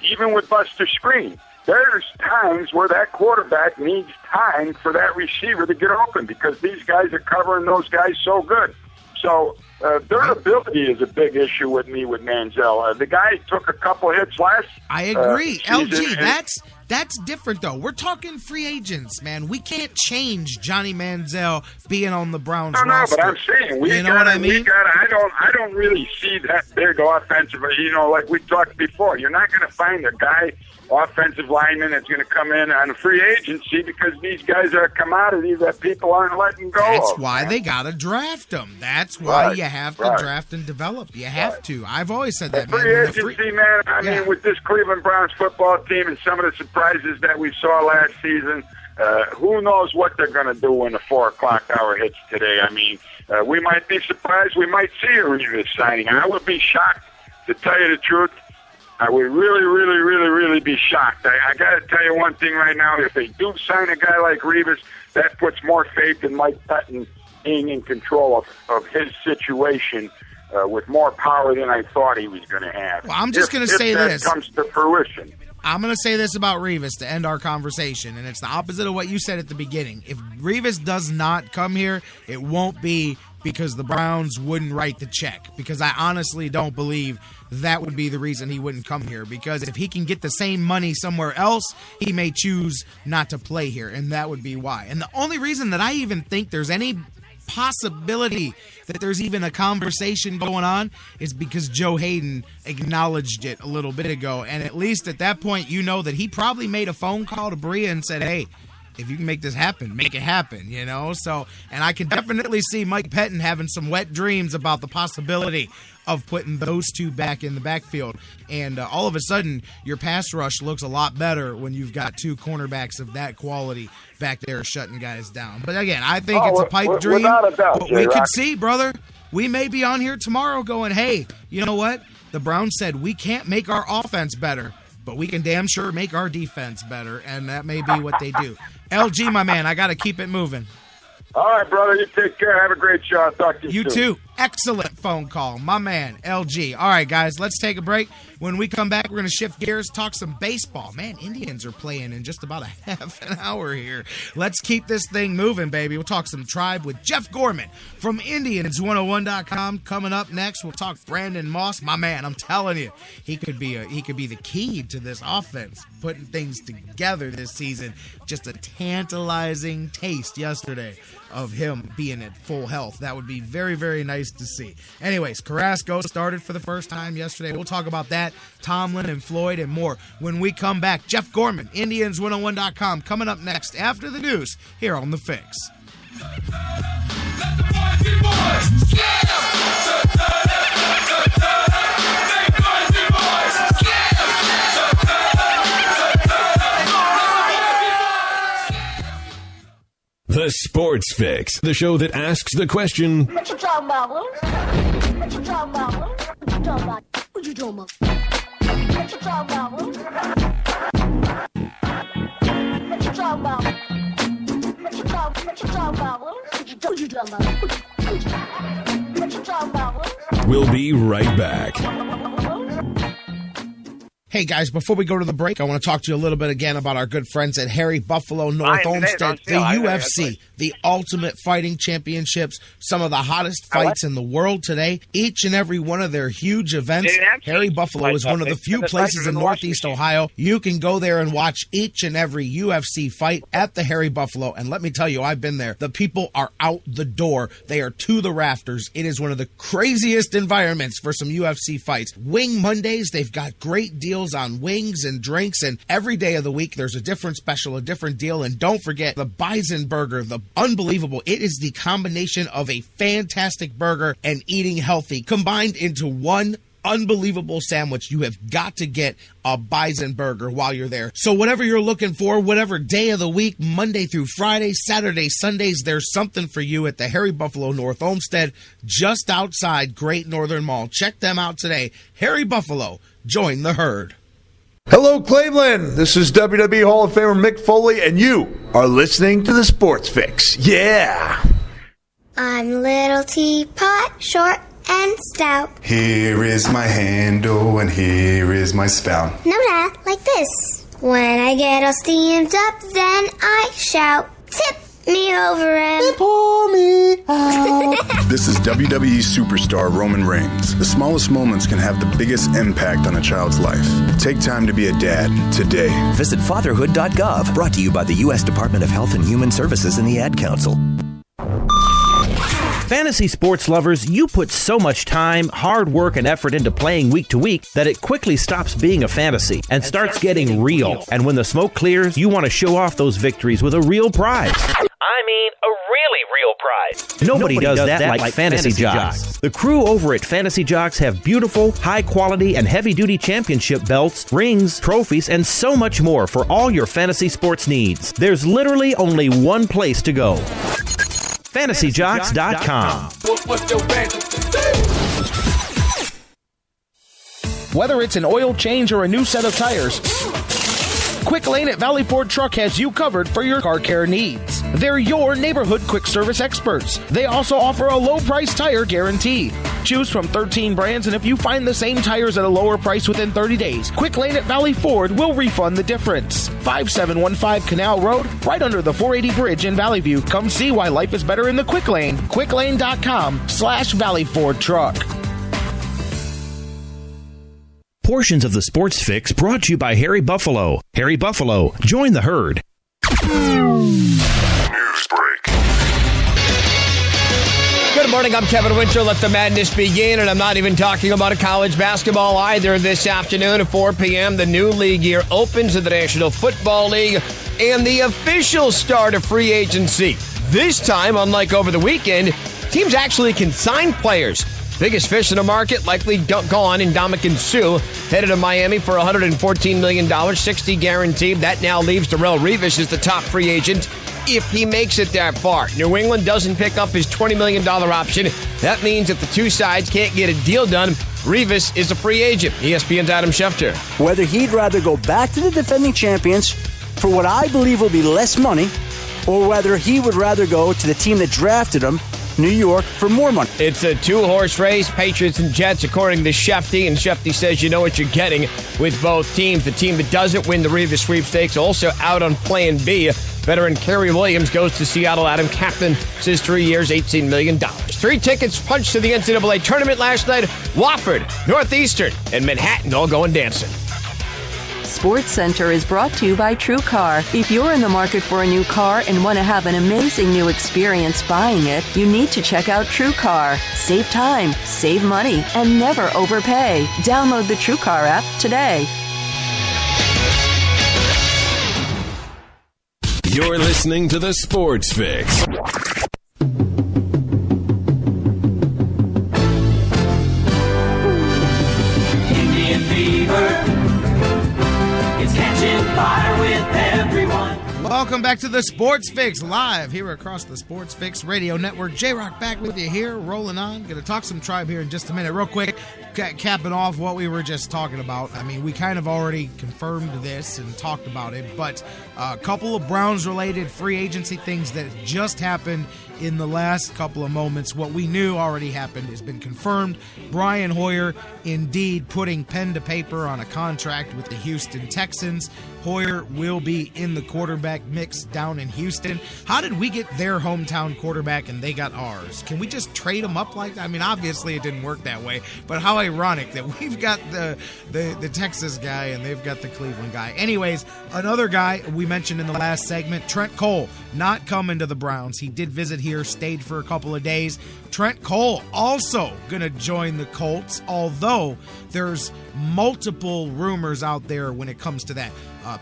Even with Buster Screen, there's times where that quarterback needs time for that receiver to get open because these guys are covering those guys so good. So durability is a big issue with me with Manziel. The guy took a couple hits last. I agree. LG, that's different though. We're talking free agents, man. We can't change Johnny Manziel being on the Browns roster. No, but I'm saying I don't really see that big offensive. Like we talked before, you're not going to find a guy offensive lineman that's going to come in on a free agency because these guys are a commodity that people aren't letting go That's of. why they got to draft them. That's why you have to draft and develop. You have to. I've always said that, man. Free agency, man. I mean, with this Cleveland Browns football team and some of the surprises that we saw last season, who knows what they're going to do when the 4 o'clock hour hits today. I mean, we might be surprised. We might see a Revis signing. I would be shocked, to tell you the truth. I would really, really, really, really be shocked. I got to tell you one thing right now. If they do sign a guy like Revis, that puts more faith in Mike Pettin being in control of his situation with more power than I thought he was going to have. Well, I'm just going to say this. If that comes to fruition. I'm going to say this about Revis to end our conversation, and it's the opposite of what you said at the beginning. If Revis does not come here, it won't be because the Browns wouldn't write the check, because I honestly don't believe that would be the reason he wouldn't come here, because if he can get the same money somewhere else, he may choose not to play here, and that would be why. And the only reason that I even think there's any possibility that there's even a conversation going on is because Joe Hayden acknowledged it a little bit ago, and at least at that point you know that he probably made a phone call to Bria and said, hey, if you can make this happen, make it happen, So, and I can definitely see Mike Pettin having some wet dreams about the possibility of putting those two back in the backfield. And all of a sudden, your pass rush looks a lot better when you've got two cornerbacks of that quality back there shutting guys down. But again, I think it's a pipe dream. Without a doubt, but we could see, brother, we may be on here tomorrow going, hey, you know what? The Browns said we can't make our offense better, but we can damn sure make our defense better, and that may be what they do. LG, my man, I got to keep it moving. All right, brother, you take care. Have a great show. I'll talk to you soon. You too. Excellent phone call, my man, LG. All right, guys, let's take a break. When we come back, we're going to shift gears, talk some baseball. Man, Indians are playing in just about a half an hour here. Let's keep this thing moving, baby. We'll talk some Tribe with Jeff Gorman from Indians101.com. Coming up next, we'll talk Brandon Moss. My man, I'm telling you, he could be the key to this offense, putting things together this season. Just a tantalizing taste yesterday of him being at full health. That would be very, very nice to see. Anyways, Carrasco started for the first time yesterday. We'll talk about that, Tomlin and Floyd and more when we come back. Jeff Gorman, Indians101.com, coming up next after the news here on The Fix. The Sports Fix, the show that asks the question, what you talking about, Lou? What you talking about, Lou? What you talking about? What you talking about? What you talking about, Lou? What you talking about? What you talking about, Lou? What you talking about? What you talking about, Lou? We'll be right back. Hey guys, before we go to the break, I want to talk to you a little bit again about our good friends at Harry Buffalo North Olmsted, the UFC, the Ultimate Fighting Championships, some of the hottest fights in the world today. Each and every one of their huge events. Harry Buffalo is one of the few places in Northeast Ohio you can go there and watch each and every UFC fight at the Harry Buffalo. And let me tell you, I've been there. The people are out the door. They are to the rafters. It is one of the craziest environments for some UFC fights. Wing Mondays, they've got great deals on wings and drinks, and every day of the week there's a different special, a different deal. And don't forget the Bison Burger, the unbelievable. It is the combination of a fantastic burger and eating healthy combined into one unbelievable sandwich. You have got to get a Bison Burger while you're there. So whatever you're looking for, whatever day of the week, Monday through Friday, Saturday, Sundays, there's something for you at the Harry Buffalo North Olmsted, just outside Great Northern Mall. Check them out today. Harry Buffalo, join the herd. Hello, Cleveland. This is WWE Hall of Famer Mick Foley, and you are listening to the Sports Fix. Yeah. I'm Little Teapot, short and stout. Here is my handle, and here is my spout. No, Dad, like this. When I get all steamed up, then I shout, tip me over and pour me out. This is WWE superstar Roman Reigns. The smallest moments can have the biggest impact on a child's life. Take time to be a dad today. Visit fatherhood.gov. Brought to you by the U.S. Department of Health and Human Services and the Ad Council. Fantasy sports lovers, you put so much time, hard work, and effort into playing week to week that it quickly stops being a fantasy and starts getting real. And when the smoke clears, you want to show off those victories with a real prize. I mean, a really real prize. Nobody does that like Fantasy Jocks. The crew over at Fantasy Jocks have beautiful, high-quality, and heavy-duty championship belts, rings, trophies, and so much more for all your fantasy sports needs. There's literally only one place to go. FantasyJocks.com. Whether it's an oil change or a new set of tires, Quick Lane at Valley Ford Truck has you covered for your car care needs. They're your neighborhood quick service experts. They also offer a low price tire guarantee. Choose from 13 brands, and if you find the same tires at a lower price within 30 days, Quick Lane at Valley Ford will refund the difference. 5715 Canal Road, right under the 480 bridge in Valley View. Come see why life is better in the Quick Lane. QuickLane.com/Valley Ford Truck. Portions of the Sports Fix brought to you by Harry Buffalo. Harry Buffalo, join the herd. News break. Good morning, I'm Kevin Winter. Let the madness begin, and I'm not even talking about a college basketball either. This afternoon at 4 p.m., the new league year opens in the National Football League and the official start of free agency. This time, unlike over the weekend, teams actually can sign players. Biggest fish in the market, likely gone, in Ndamukong Suh, headed to Miami for $114 million, $60 guaranteed. That now leaves Darrelle Revis as the top free agent if he makes it that far. New England doesn't pick up his $20 million option. That means if the two sides can't get a deal done, Revis is a free agent. ESPN's Adam Schefter. Whether he'd rather go back to the defending champions for what I believe will be less money, or whether he would rather go to the team that drafted him, New York, for more money. It's a two-horse race, Patriots and Jets, according to Shefty, and Shefty says you know what you're getting with both teams. The team that doesn't win the Revis sweepstakes also out on Plan B. Veteran Kerry Williams goes to Seattle. Adam Captain says 3 years, $18 million. 3 tickets punched to the NCAA tournament last night. Wofford, Northeastern, and Manhattan all going dancing. Sports Center is brought to you by TrueCar. If you're in the market for a new car and want to have an amazing new experience buying it, you need to check out TrueCar. Save time, save money, and never overpay. Download the TrueCar app today. You're listening to the Sports Fix. Indian fever. Fire with everyone. Welcome back to the Sports Fix, live here across the Sports Fix Radio Network. J-Rocc back with you here, rolling on. Going to talk some Tribe here in just a minute. Real quick, capping off what we were just talking about. I mean, we kind of already confirmed this and talked about it, but a couple of Browns-related free agency things that just happened in the last couple of moments. What we knew already happened has been confirmed. Brian Hoyer indeed putting pen to paper on a contract with the Houston Texans. Hoyer will be in the quarterback mix down in Houston. How did we get their hometown quarterback and they got ours? Can we just trade them up like that? I mean, obviously it didn't work that way, but how ironic that we've got the Texas guy and they've got the Cleveland guy. Anyways, another guy we mentioned in the last segment, Trent Cole, not coming to the Browns. He did visit here, stayed for a couple of days. Trent Cole also going to join the Colts, although there's multiple rumors out there when it comes to that.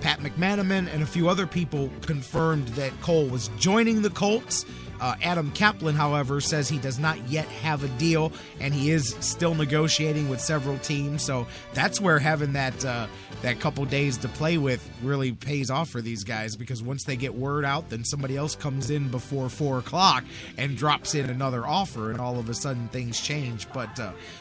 Pat McManaman and a few other people confirmed that Cole was joining the Colts Adam Kaplan, however, says he does not yet have a deal, and he is still negotiating with several teams. So that's where having that couple days to play with really pays off for these guys, because once they get word out, then somebody else comes in before 4 o'clock and drops in another offer, and all of a sudden things change. But,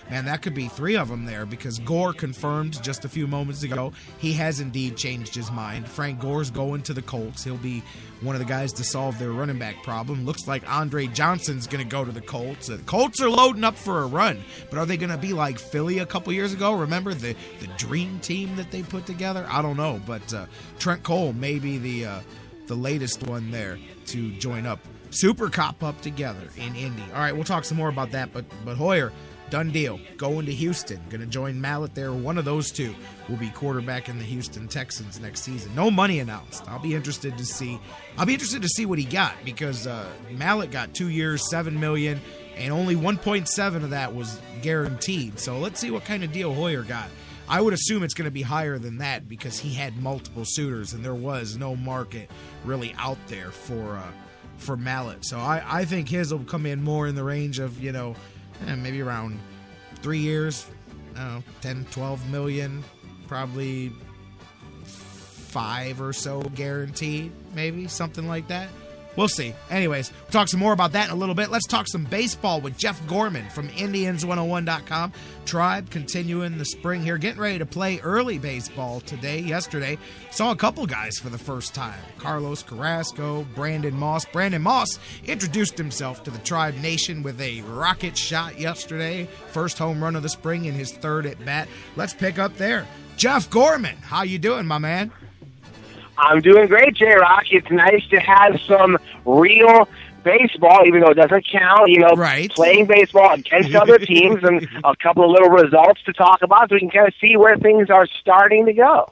man, that could be 3 of them there, because Gore confirmed just a few moments ago he has indeed changed his mind. Frank Gore's going to the Colts. He'll be one of the guys to solve their running back problem. Looks like Andre Johnson's going to go to the Colts. The Colts are loading up for a run, but are they going to be like Philly a couple years ago? Remember the dream team that they put together? I don't know, but Trent Cole may be the latest one there to join up. Super cop up together in Indy. All right, we'll talk some more about that, but Hoyer, done deal. Going to Houston. Going to join Mallett there. One of those two will be quarterback in the Houston Texans next season. No money announced. I'll be interested to see what he got, because Mallett got 2 years, $7 million, and only 1.7 of that was guaranteed. So let's see what kind of deal Hoyer got. I would assume it's going to be higher than that, because he had multiple suitors and there was no market really out there for Mallett. So I think his will come in more in the range of, maybe around 3 years, I don't know, 10, 12 million, probably 5 or so guaranteed, maybe something like that. We'll see. Anyways, we'll talk some more about that in a little bit. Let's talk some baseball with Jeff Gorman from Indians101.com. Tribe continuing the spring here, getting ready to play early baseball yesterday. Saw a couple guys for the first time. Carlos Carrasco, Brandon Moss. Brandon Moss introduced himself to the Tribe Nation with a rocket shot yesterday. First home run of the spring in his 3rd at bat. Let's pick up there. Jeff Gorman, how you doing, my man? I'm doing great, J-Rocc. It's nice to have some real baseball, even though it doesn't count, right. Playing baseball against other teams, and a couple of little results to talk about so we can kind of see where things are starting to go.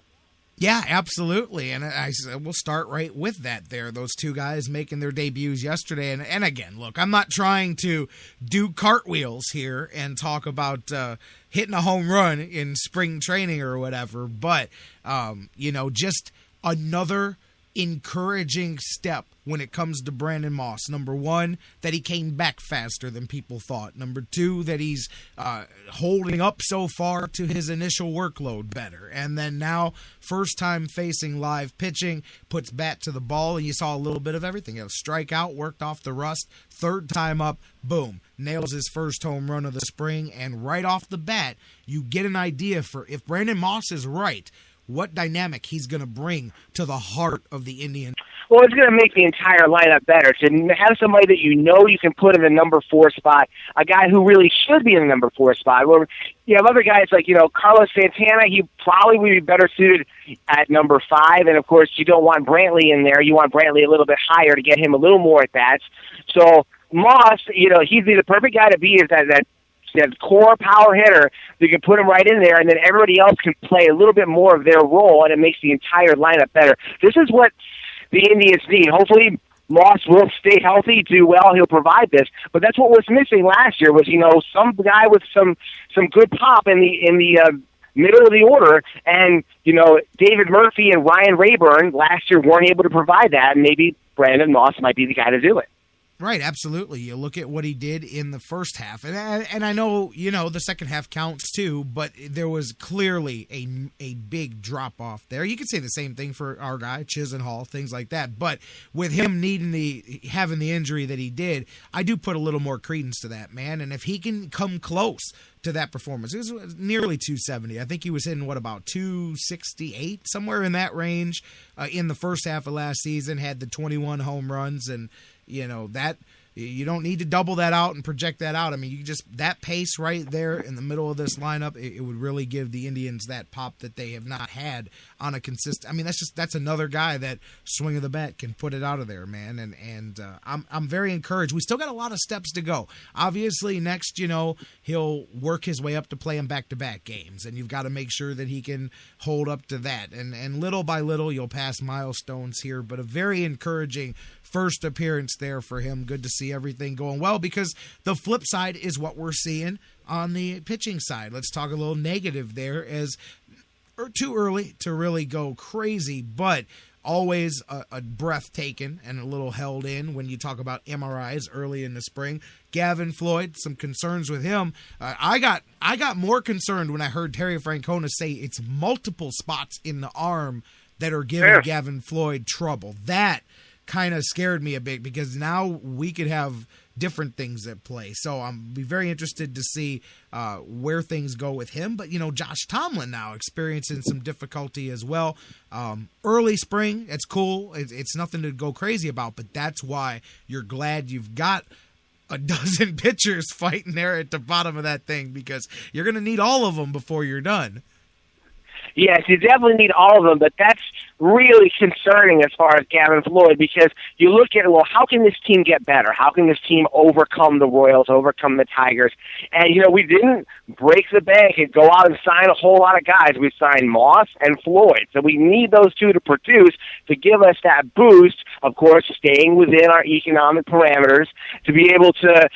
Yeah, absolutely, and we'll start right with that there. Those two guys making their debuts yesterday, and again, look, I'm not trying to do cartwheels here and talk about hitting a home run in spring training or whatever, but, just another encouraging step when it comes to Brandon Moss. Number 1, that he came back faster than people thought. Number 2, that he's holding up so far to his initial workload better. And then now, first time facing live pitching, puts bat to the ball, and you saw a little bit of everything. A strikeout, worked off the rust. 3rd time up, boom, nails his first home run of the spring. And right off the bat, you get an idea for, if Brandon Moss is right, what dynamic he's going to bring to the heart of the Indians. Well, it's going to make the entire lineup better. To have somebody that you can put in the number 4 spot, a guy who really should be in the number 4 spot. Well, you have other guys like, Carlos Santana. He probably would be better suited at number 5. And, of course, you don't want Brantley in there. You want Brantley a little bit higher to get him a little more at-bats. So Moss, he'd be the perfect guy to be as that core power hitter. You can put him right in there, and then everybody else can play a little bit more of their role, and it makes the entire lineup better. This is what the Indians need. Hopefully, Moss will stay healthy, do well. He'll provide this, but that's what was missing last year. Was some guy with some good pop in the middle of the order, and David Murphy and Ryan Rayburn last year weren't able to provide that, and maybe Brandon Moss might be the guy to do it. Right, absolutely. You look at what he did in the first half, and I know, the second half counts too, but there was clearly a big drop-off there. You could say the same thing for our guy, Chisenhall, things like that, but with him having the injury that he did, I do put a little more credence to that, man, and if he can come close to that performance, it was nearly 270. I think he was hitting, about 268, somewhere in that range in the first half of last season, had the 21 home runs, and that you don't need to double that out and project that out. I mean, you just, that pace right there in the middle of this lineup, it would really give the Indians that pop that they have not had on a consistent. I mean, that's another guy that swing of the bat can put it out of there, man. And I'm very encouraged. We still got a lot of steps to go. Obviously, next, he'll work his way up to playing back-to-back games, and you've got to make sure that he can hold up to that. And little by little, you'll pass milestones here, but a very encouraging first appearance there for him. Good to see everything going well, because the flip side is what we're seeing on the pitching side. Let's talk a little negative there, as too early to really go crazy, but always a breath taken and a little held in when you talk about MRIs early in the spring. Gavin Floyd, some concerns with him. I got more concerned when I heard Terry Francona say it's multiple spots in the arm that are giving Gavin Floyd trouble. That kind of scared me a bit because now we could have different things at play. So I'm be very interested to see where things go with him. But, Josh Tomlin now experiencing some difficulty as well. Early spring, it's cool. It's nothing to go crazy about, but that's why you're glad you've got a dozen pitchers fighting there at the bottom of that thing because you're going to need all of them before you're done. Yes, you definitely need all of them, but that's really concerning as far as Gavin Floyd because you look at, well, how can this team get better? How can this team overcome the Royals, overcome the Tigers? And, we didn't break the bank and go out and sign a whole lot of guys. We signed Moss and Floyd. So we need those two to produce to give us that boost, of course, staying within our economic parameters, to be able to,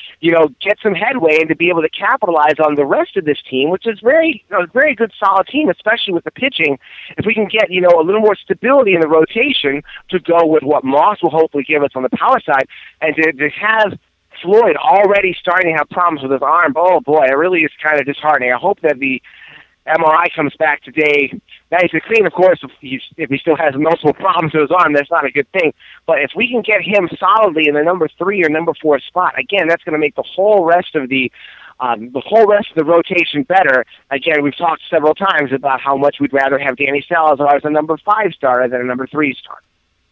get some headway and to be able to capitalize on the rest of this team, which is a very good, solid team, especially with the pitching. If we can get, a little more stability in the rotation to go with what Moss will hopefully give us on the power side, and to have Floyd already starting to have problems with his arm, oh boy, it really is kind of disheartening. I hope that the MRI comes back today nice and clean. Of course, if he still has multiple problems with his arm, that's not a good thing. But if we can get him solidly in the number 3 or number 4 spot, again, that's going to make the whole rest of the rotation better. Again, we've talked several times about how much we'd rather have Danny Salazar as a number 5 starter than a number 3 starter.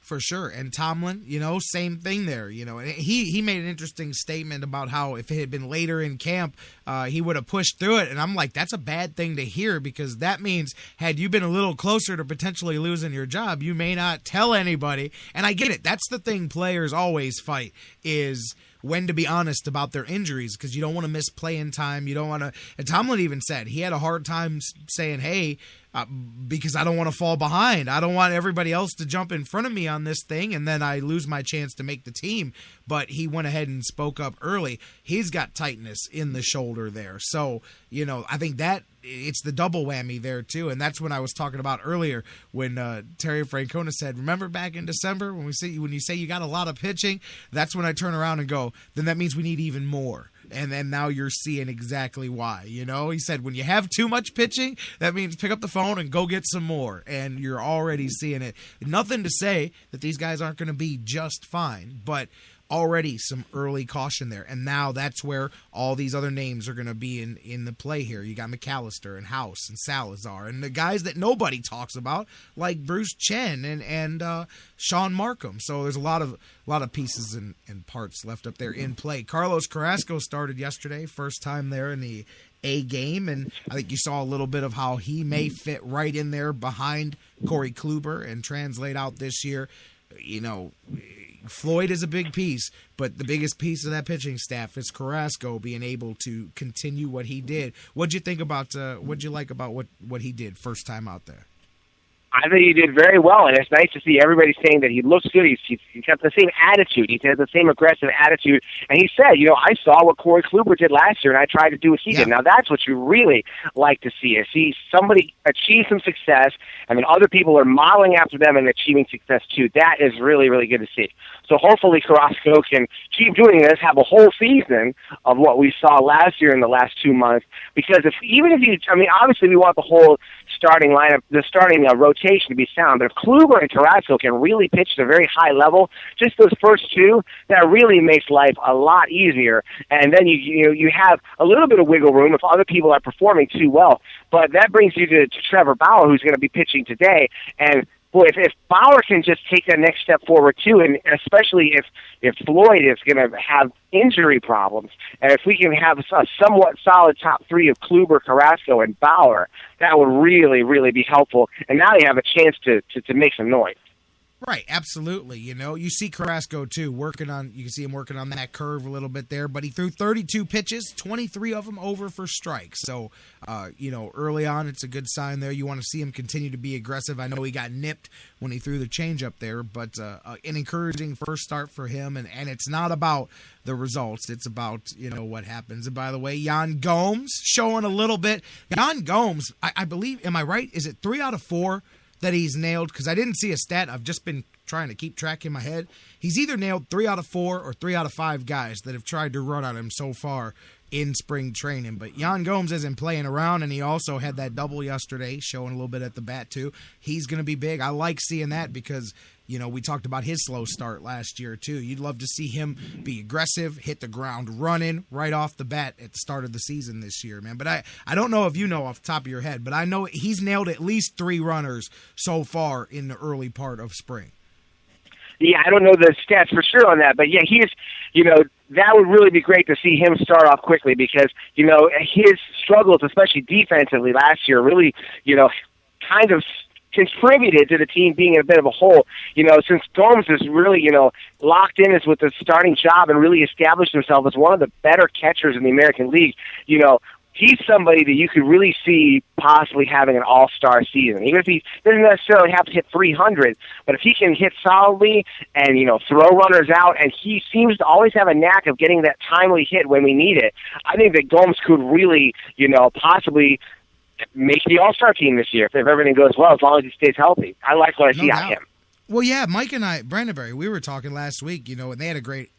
For sure. And Tomlin, same thing there. He made an interesting statement about how if it had been later in camp, he would have pushed through it. And I'm like, that's a bad thing to hear because that means had you been a little closer to potentially losing your job, you may not tell anybody. And I get it. That's the thing players always fight is when to be honest about their injuries because you don't want to miss playing time. You don't want to. And Tomlin even said he had a hard time saying, hey, because I don't want to fall behind. I don't want everybody else to jump in front of me on this thing and then I lose my chance to make the team. But he went ahead and spoke up early. He's got tightness in the shoulder there. So, I think that it's the double whammy there too. And that's when I was talking about earlier when Terry Francona said, remember back in December when you say you got a lot of pitching, that's when I turn around and go, then that means we need even more. And then now you're seeing exactly why. He said when you have too much pitching, that means pick up the phone and go get some more. And you're already seeing it. Nothing to say that these guys aren't going to be just fine, but already some early caution there. And now that's where all these other names are going to be in the play here. You got McAllister and House and Salazar and the guys that nobody talks about like Bruce Chen and Sean Markham. So there's a lot of pieces and parts left up there in play. Carlos Carrasco started yesterday, first time there in the A game, and I think you saw a little bit of how he may fit right in there behind Corey Kluber and translate out this year. Floyd is a big piece, but the biggest piece of that pitching staff is Carrasco being able to continue what he did. What'd you think about? What'd you like about what he did first time out there? I think he did very well, and it's nice to see everybody saying that he looks good. He's got the same attitude. He has the same aggressive attitude. And he said, I saw what Corey Kluber did last year, and I tried to do what he did. Now, that's what you really like to see, is see somebody achieve some success, and then other people are modeling after them and achieving success, too. That is really, really good to see. So hopefully Carrasco can keep doing this, have a whole season of what we saw last year in the last 2 months, because obviously we want the whole starting lineup, the starting rotation to be sound, but if Kluber and Carrasco can really pitch at a very high level, just those first two, that really makes life a lot easier, and then you have a little bit of wiggle room if other people are performing too well. But that brings you to Trevor Bauer, who's going to be pitching today, and boy, if Bauer can just take that next step forward too, and especially if Floyd is going to have injury problems, and if we can have a somewhat solid top 3 of Kluber, Carrasco, and Bauer, that would really, really be helpful. And now they have a chance to make some noise. Right, absolutely. You see Carrasco too you can see him working on that curve a little bit there, but he threw 32 pitches, 23 of them over for strikes. So, early on, it's a good sign there. You want to see him continue to be aggressive. I know he got nipped when he threw the changeup there, but an encouraging first start for him. And it's not about the results. It's about, what happens. And by the way, Yan Gomes showing a little bit. Yan Gomes, I believe, am I right? Is it 3 out of 4 that he's nailed, because I didn't see a stat. I've just been trying to keep track in my head. He's either nailed 3 out of 4 or 3 out of 5 guys that have tried to run on him so far in spring training. But Yan Gomes isn't playing around, and he also had that double yesterday, showing a little bit at the bat too. He's going to be big. I like seeing that because, you know, we talked about his slow start last year too. You'd love to see him be aggressive, hit the ground running right off the bat at the start of the season this year, man. But I don't know if you know off the top of your head, but I know he's nailed at least 3 runners so far in the early part of spring. Yeah, I don't know the stats for sure on that, but yeah, he's, you know, that would really be great to see him start off quickly because, you know, his struggles, especially defensively last year, really, you know, kind of contributed to the team being in a bit of a hole. You know, since Gomes is really, you know, locked in as with the starting job and really established himself as one of the better catchers in the American League, you know, he's somebody that you could really see possibly having an all-star season. Even if he doesn't necessarily have to hit 300, but if he can hit solidly and, you know, throw runners out, and he seems to always have a knack of getting that timely hit when we need it, I think that Gomes could really, you know, possibly make the all-star team this year if everything goes well, as long as he stays healthy. I like what I see out of him. Well, yeah, Mike and I, Brandenberry, we were talking last week, you know, and they had a great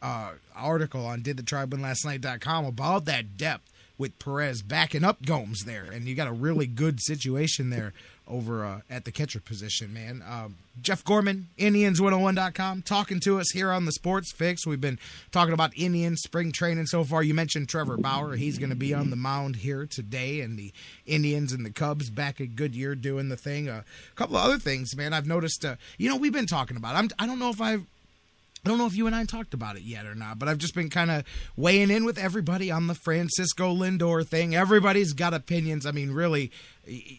article on didthetribewinlastnight.com about that depth with Perez backing up Gomes there, and you got a really good situation there over at the catcher position, man. Jeff Gorman, Indians101.com, talking to us here on the Sports Fix. We've been talking about Indians spring training so far. You mentioned Trevor Bauer. He's going to be on the mound here today, and the Indians and the Cubs back at Goodyear doing the thing. A couple of other things, man, I've noticed, you know, we've been talking about. I don't know if you and I talked about it yet or not, but I've just been kind of weighing in with everybody on the Francisco Lindor thing. Everybody's got opinions. I mean, really,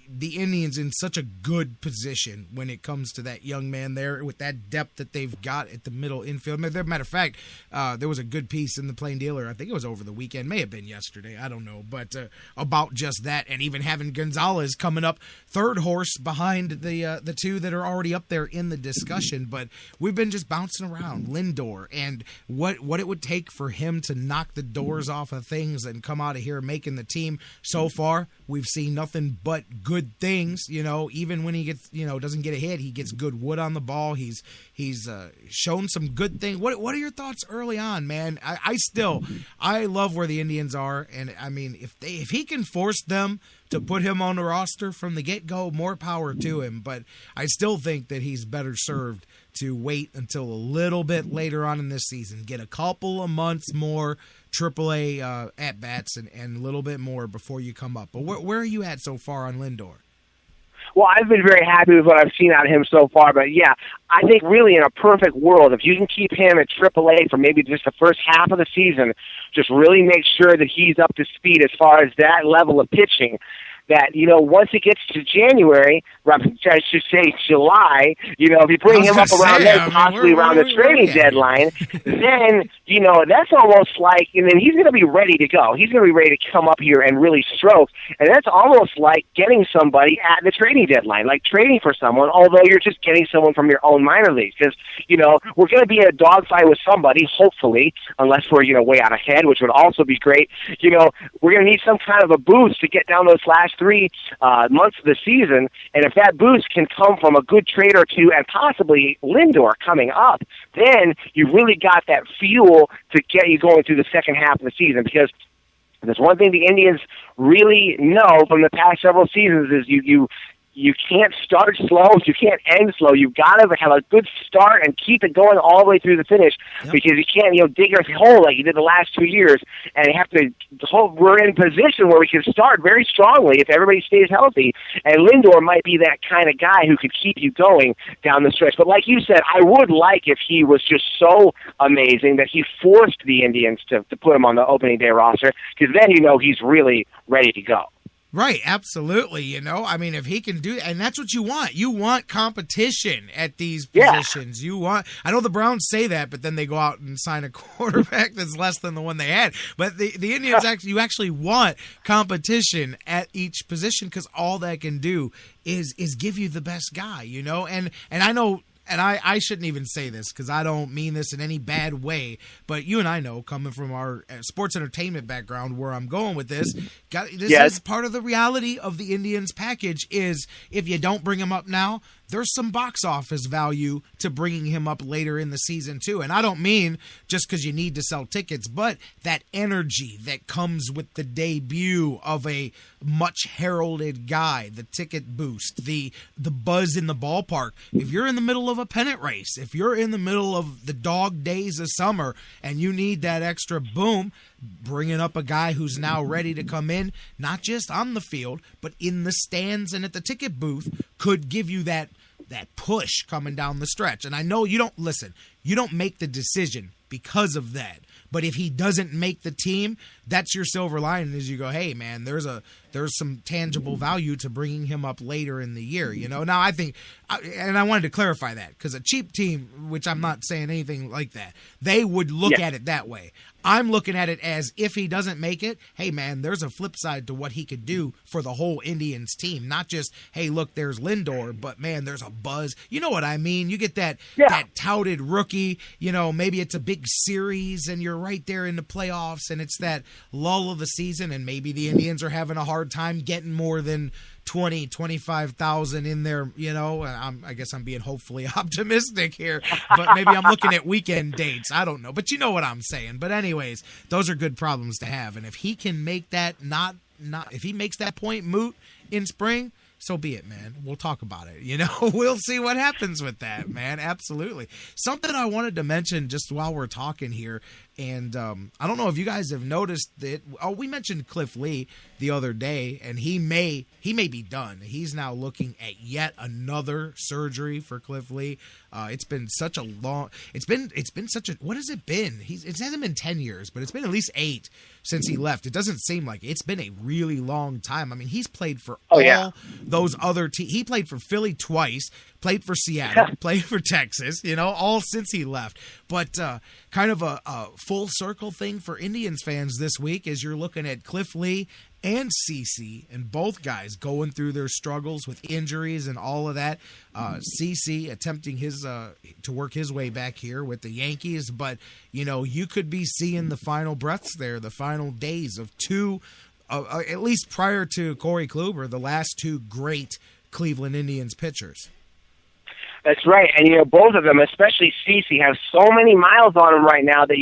the Indians in such a good position when it comes to that young man there with that depth that they've got at the middle infield. Matter of fact, there was a good piece in the Plain Dealer, I think it was over the weekend, may have been yesterday, I don't know, but about just that, and even having Gonzalez coming up third horse behind the two that are already up there in the discussion. But we've been just bouncing around Lindor and what it would take for him to knock the doors off of things and come out of here making the team. So far, we've seen nothing but good things, you know. Even when he gets, you know, doesn't get a hit, he gets good wood on the ball. He's shown some good things. What are your thoughts early on, man? I love where the Indians are, and I mean, if he can force them to put him on the roster from the get-go, more power to him. But I still think that he's better served to wait until a little bit later on in this season, get a couple of months more AAA at-bats and a little bit more before you come up. But where are you at so far on Lindor? Well, I've been very happy with what I've seen out of him so far. But, yeah, I think really in a perfect world, if you can keep him at AAA for maybe just the first half of the season, just really make sure that he's up to speed as far as that level of pitching, that, you know, once it gets to January, I should say July, you know, if you bring him up around then, possibly around the trading deadline, then, you know, that's almost like, and then he's going to be ready to go. He's going to be ready to come up here and really stroke. And that's almost like getting somebody at the trading deadline, like trading for someone, although you're just getting someone from your own minor league. Because, you know, we're going to be in a dogfight with somebody, hopefully, unless we're, you know, way out ahead, which would also be great. You know, we're going to need some kind of a boost to get down those last 3 months of the season. And if that boost can come from a good trade or two and possibly Lindor coming up, then you really got that fuel to get you going through the second half of the season. Because there's one thing the Indians really know from the past several seasons is you can't start slow, you can't end slow. You've got to have a good start and keep it going all the way through the finish, because you can't, you know, dig your hole like you did the last 2 years, and you have to hope we're in position where we can start very strongly if everybody stays healthy. And Lindor might be that kind of guy who could keep you going down the stretch. But like you said, I would like if he was just so amazing that he forced the Indians to put him on the opening day roster, because then you know he's really ready to go. Right, absolutely. You know, I mean, if he can do, and that's what you want. You want competition at these positions. You want. I know the Browns say that, but then they go out and sign a quarterback that's less than the one they had. But the Indians you actually want competition at each position, because all that can do is give you the best guy. You know, and I know. And I shouldn't even say this because I don't mean this in any bad way, but you and I know, coming from our sports entertainment background, where I'm going with this. This is part of the reality of the Indians package is if you don't bring them up now, there's some box office value to bringing him up later in the season too. And I don't mean just because you need to sell tickets, but that energy that comes with the debut of a much heralded guy, the ticket boost, the buzz in the ballpark. If you're in the middle of a pennant race, if you're in the middle of the dog days of summer and you need that extra boom, bringing up a guy who's now ready to come in, not just on the field, but in the stands and at the ticket booth, could give you that push coming down the stretch. And I know you don't make the decision because of that. But if he doesn't make the team, that's your silver lining as you go, hey, man, there's some tangible value to bringing him up later in the year. Now I think, and I wanted to clarify that, because a cheap team, which I'm not saying anything like that, they would look at it that way. I'm looking at it as if he doesn't make it, hey, man, there's a flip side to what he could do for the whole Indians team. Not just, hey, look, there's Lindor, but, man, there's a buzz. You know what I mean? You get that touted rookie, maybe it's a big series and you're right there in the playoffs and it's that lull of the season and maybe the Indians are having a hard time getting more than 20, 25,000 in there, I guess I'm being hopefully optimistic here, but maybe I'm looking at weekend dates. I don't know, but you know what I'm saying. But anyways, those are good problems to have. And if he can make that if he makes that point moot in spring, so be it, man. We'll talk about it. We'll see what happens with that, man. Absolutely. Something I wanted to mention just while we're talking here, and I don't know if you guys have noticed that. Oh, we mentioned Cliff Lee the other day, and he may be done. He's now looking at yet another surgery for Cliff Lee. It's been such a long. It's been such a. What has it been? It hasn't been 10 years, but it's been at least 8 since he left. It doesn't seem like it. It's been a really long time. I mean, he's played for all those other teams. He played for Philly twice, played for Seattle, played for Texas, all since he left. But kind of a full circle thing for Indians fans this week is you're looking at Cliff Lee and CeCe, and both guys going through their struggles with injuries and all of that. CeCe attempting to work his way back here with the Yankees, but you could be seeing the final breaths there, the final days of two, at least prior to Corey Kluber, the last 2 great Cleveland Indians pitchers. That's right, and both of them, especially CeCe, have so many miles on them right now that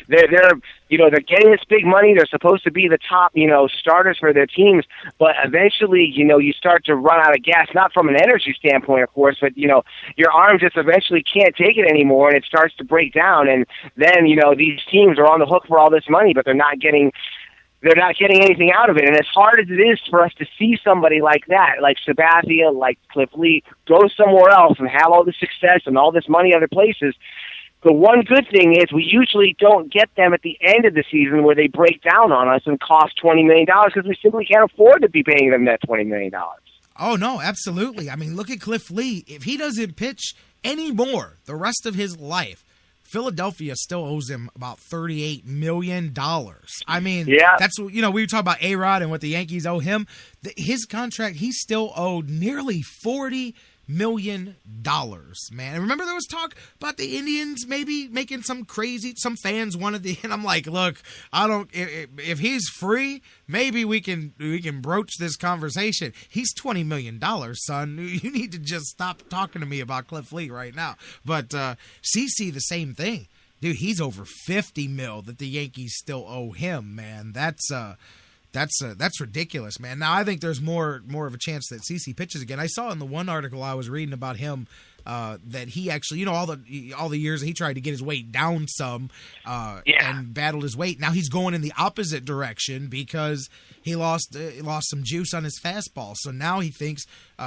they're getting this big money. They're supposed to be the top starters for their teams, but eventually you start to run out of gas. Not from an energy standpoint, of course, but your arm just eventually can't take it anymore, and it starts to break down. And then these teams are on the hook for all this money, but they're not getting anything out of it. And as hard as it is for us to see somebody like that, like Sabathia, like Cliff Lee, go somewhere else and have all this success and all this money other places, the one good thing is we usually don't get them at the end of the season where they break down on us and cost $20 million because we simply can't afford to be paying them that $20 million. Oh, no, absolutely. I mean, look at Cliff Lee. If he doesn't pitch anymore the rest of his life, Philadelphia still owes him about $38 million. I mean, that's, we were talking about A-Rod and what the Yankees owe him. His contract, he's still owed nearly $40 million, man. And remember there was talk about the Indians maybe making some fans wanted to, and I'm like, look, if he's free, maybe we can broach this conversation. He's $20 million, son. You need to just stop talking to me about Cliff Lee right now. But CeCe, the same thing. Dude, he's over $50 million that the Yankees still owe him, man. That's ridiculous, man. Now I think there's more of a chance that CeCe pitches again. I saw in the one article I was reading about him that he actually, all the years he tried to get his weight down some and battled his weight. Now he's going in the opposite direction because he lost some juice on his fastball. So now he thinks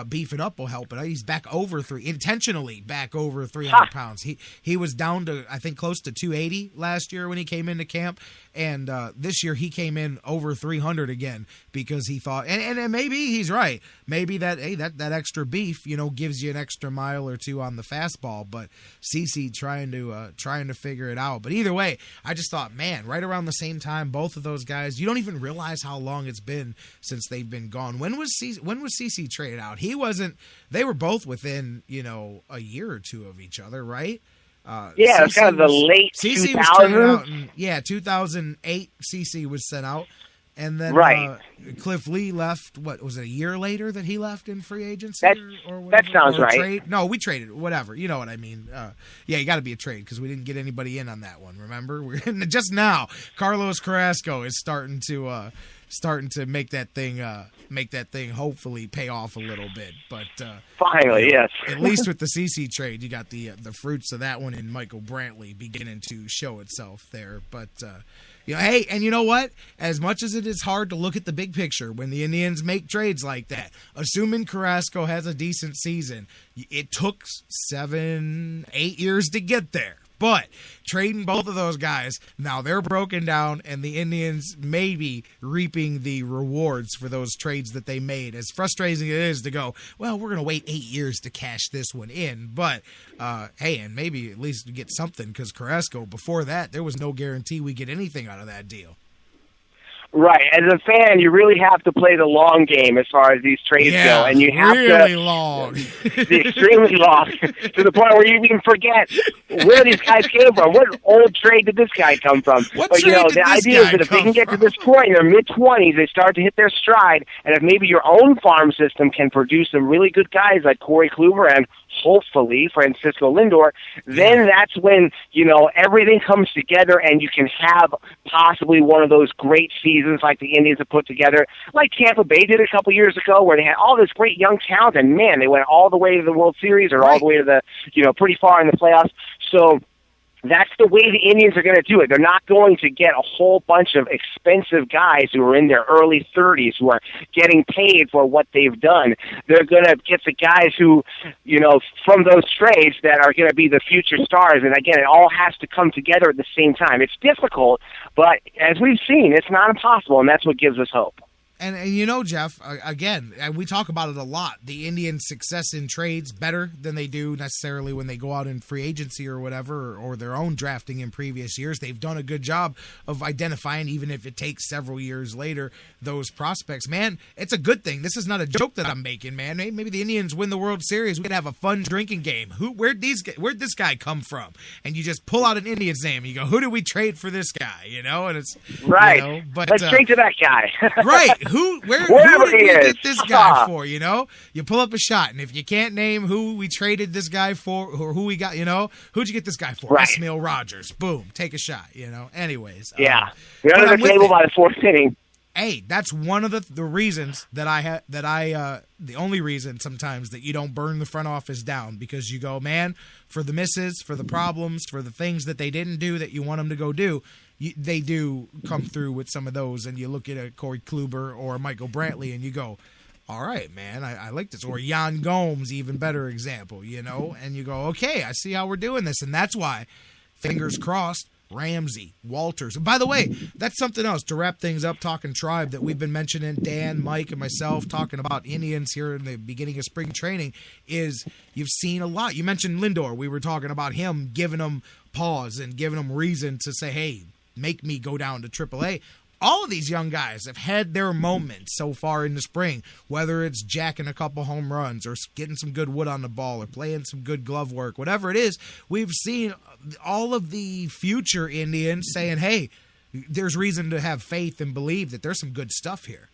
beefing up will help it. He's intentionally back over 300 pounds. He was down to, I think, close to 280 last year when he came into camp. And this year he came in over 300 again because he thought, and maybe he's right. Maybe that extra beef, gives you an extra mile or two on the fastball. But CeCe trying to figure it out. But either way, I just thought, man, right around the same time, both of those guys, you don't even realize how long it's been since they've been gone. When was CeCe traded out? He wasn't. They were both within a year or two of each other, right? It was kind of the late 2000s. 2008. CeCe was sent out, And then right. Cliff Lee left, what, was it a year later that he left in free agency? Or that sounds right. Trade? No, we traded, whatever. You know what I mean. Yeah, you got to be a trade because we didn't get anybody in on that one, remember? Just now, Carlos Carrasco is starting to make that thing hopefully pay off a little bit. But finally, yes. At least with the CC trade, you got the fruits of that one in Michael Brantley beginning to show itself there. But hey, and you know what? As much as it is hard to look at the big picture when the Indians make trades like that, assuming Carrasco has a decent season, it took 7-8 years to get there. But trading both of those guys, now they're broken down, and the Indians may be reaping the rewards for those trades that they made. As frustrating it is to go, well, we're going to wait 8 years to cash this one in. But, hey, and maybe at least get something, because Carrasco, before that, there was no guarantee we get anything out of that deal. Right. As a fan, you really have to play the long game as far as these trades go. And you have really long. Extremely long. To the point where you even forget where these guys came from. What old trade did this guy come from? But, the idea is that if they can get to this point in their mid-20s, they start to hit their stride. And if maybe your own farm system can produce some really good guys like Corey Kluber and hopefully Francisco Lindor, then that's when, everything comes together and you can have possibly one of those great seasons like the Indians have put together, like Tampa Bay did a couple years ago, where they had all this great young talent, and man, they went all the way to the World Series or all the way to the, pretty far in the playoffs. So that's the way the Indians are going to do it. They're not going to get a whole bunch of expensive guys who are in their early 30s who are getting paid for what they've done. They're going to get the guys who, from those trades that are going to be the future stars. And again, it all has to come together at the same time. It's difficult, but as we've seen, it's not impossible, and that's what gives us hope. And Jeff, again, we talk about it a lot. The Indians' success in trades better than they do necessarily when they go out in free agency or whatever, or their own drafting in previous years. They've done a good job of identifying, even if it takes several years later, those prospects. Man, it's a good thing. This is not a joke that I'm making, man. Maybe the Indians win the World Series. We could have a fun drinking game. Where'd this guy come from? And you just pull out an Indians name and you go, who did we trade for this guy? And it's right. But let's trade to that guy. Right. Who did we get this guy for, You pull up a shot, and if you can't name who we traded this guy for or who we got, who'd you get this guy for? Right. Ismail Rogers. Boom. Take a shot, Anyways. Yeah. You're under the table by the fourth inning. Hey, that's one of the reasons the only reason sometimes that you don't burn the front office down, because you go, man, for the misses, for the problems, for the things that they didn't do that you want them to go do, they do come through with some of those, and you look at a Corey Kluber or Michael Brantley, and you go, all right, man, I like this. Or Yan Gomes, even better example, and you go, okay, I see how we're doing this, and that's why, fingers crossed, Ramsey, Walters. And by the way, that's something else to wrap things up, talking Tribe, that we've been mentioning, Dan, Mike, and myself, talking about Indians here in the beginning of spring training, is you've seen a lot. You mentioned Lindor. We were talking about him, giving them pause and giving them reason to say, hey, make me go down to AAA. All of these young guys have had their moments so far in the spring, whether it's jacking a couple home runs or getting some good wood on the ball or playing some good glove work, whatever it is. We've seen all of the future Indians saying, hey, there's reason to have faith and believe that there's some good stuff here.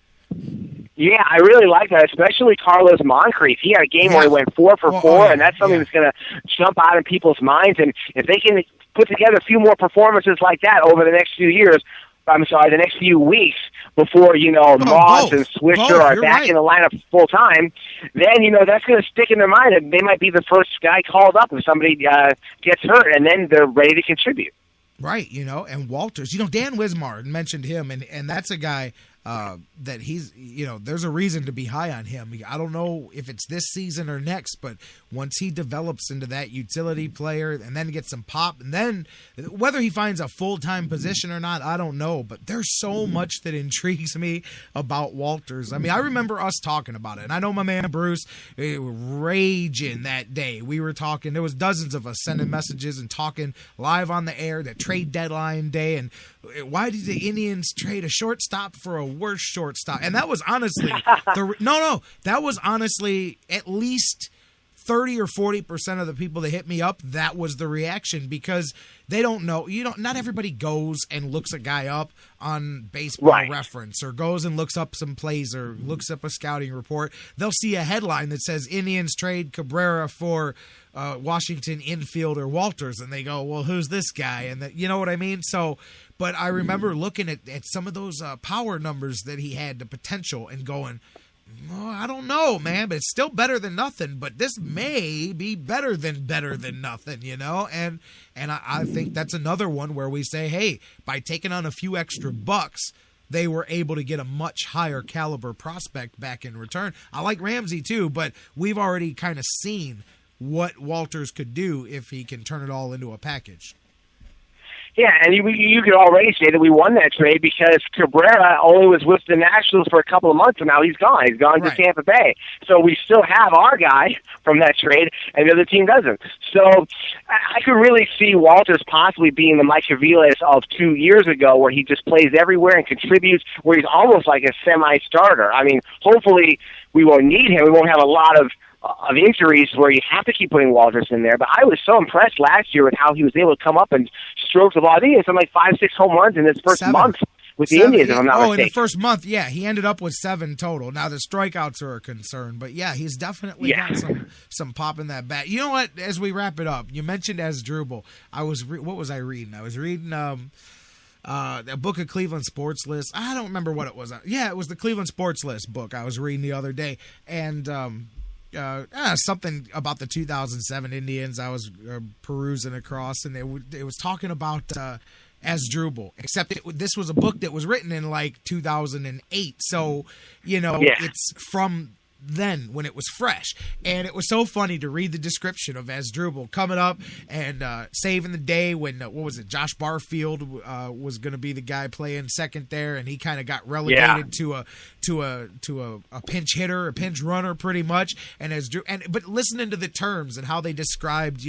Yeah, I really like that, especially Carlos Moncrief. He had a game where he went 4 for 4, and that's something that's going to jump out in people's minds. And if they can put together a few more performances like that over the next few years, the next few weeks before, Moss and Swisher are back in the lineup full time, then, that's going to stick in their mind, and they might be the first guy called up if somebody gets hurt, and then they're ready to contribute. Right, and Walters. Dan Wismar mentioned him, and that's a guy that he's, there's a reason to be high on him. I don't know if it's this season or next, but once he develops into that utility player and then gets some pop, and then whether he finds a full-time position or not, I don't know, but there's so much that intrigues me about Walters. I remember us talking about it, and I know my man Bruce raging that day. We were talking, there was dozens of us sending messages and talking live on the air, that trade deadline day, and why did the Indians trade a shortstop for a worse shortstop? And that was honestly that was honestly at least 30 or 40% of the people that hit me up, that was the reaction, because they don't know. Not everybody goes and looks a guy up on Baseball Reference or goes and looks up some plays or looks up a scouting report. They'll see a headline that says Indians trade Cabrera for Washington infielder Walters, and they go, well, who's this guy? And you know what I mean? So, but I remember looking at some of those power numbers that he had, the potential, and going, oh, I don't know, man, but it's still better than nothing. But this may be better than nothing, And I think that's another one where we say, hey, by taking on a few extra bucks, they were able to get a much higher caliber prospect back in return. I like Ramsey too, but we've already kind of seen what Walters could do if he can turn it all into a package. Yeah, and you could already say that we won that trade because Cabrera only was with the Nationals for a couple of months, and now he's gone. He's gone to Tampa Bay. So we still have our guy from that trade, and the other team doesn't. So I could really see Walters possibly being the Mike Aviles of 2 years ago, where he just plays everywhere and contributes, where he's almost like a semi-starter. I mean, hopefully we won't need him. We won't have a lot of injuries where you have to keep putting Walters in there. But I was so impressed last year with how he was able to come up and stroke the ball. I think he had something like 5-6 home runs in his first month with the Indians, if I'm not mistaken. In the first month, yeah. He ended up with 7 total. Now, the strikeouts are a concern. But, yeah, he's definitely got some pop in that bat. You know what? As we wrap it up, you mentioned Asdrubal. What was I reading? I was reading a book of Cleveland Sports List. I don't remember what it was. Yeah, it was the Cleveland Sports List book I was reading the other day. And something about the 2007 Indians I was perusing across, and it was talking about Asdrubal, except this was a book that was written in like 2008. So, it's from then when it was fresh. And it was so funny to read the description of Asdrubal coming up and saving the day when, Josh Barfield was going to be the guy playing second there, and he kind of got relegated to a pinch hitter, a pinch runner pretty much. But listening to the terms and how they described,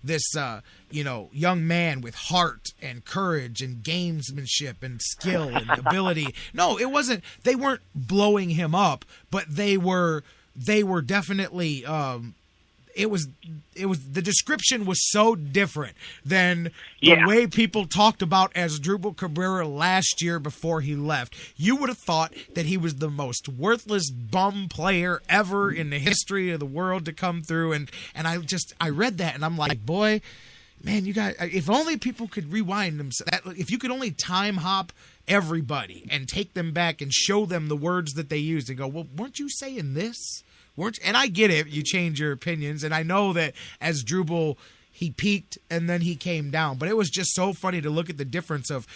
this young man with heart and courage and gamesmanship and skill and ability. No, it wasn't. They weren't blowing him up, but they were definitely. It was the description was so different than the way people talked about Asdrubal Cabrera last year before he left. You would have thought that he was the most worthless bum player ever in the history of the world to come through, and I read that and I'm like, boy, man, you got, if only people could rewind themselves. If you could only time hop everybody and take them back and show them the words that they used and go, well, weren't you saying this? And I get it, you change your opinions, and I know that Asdrubal, he peaked and then he came down. But it was just so funny to look at the difference of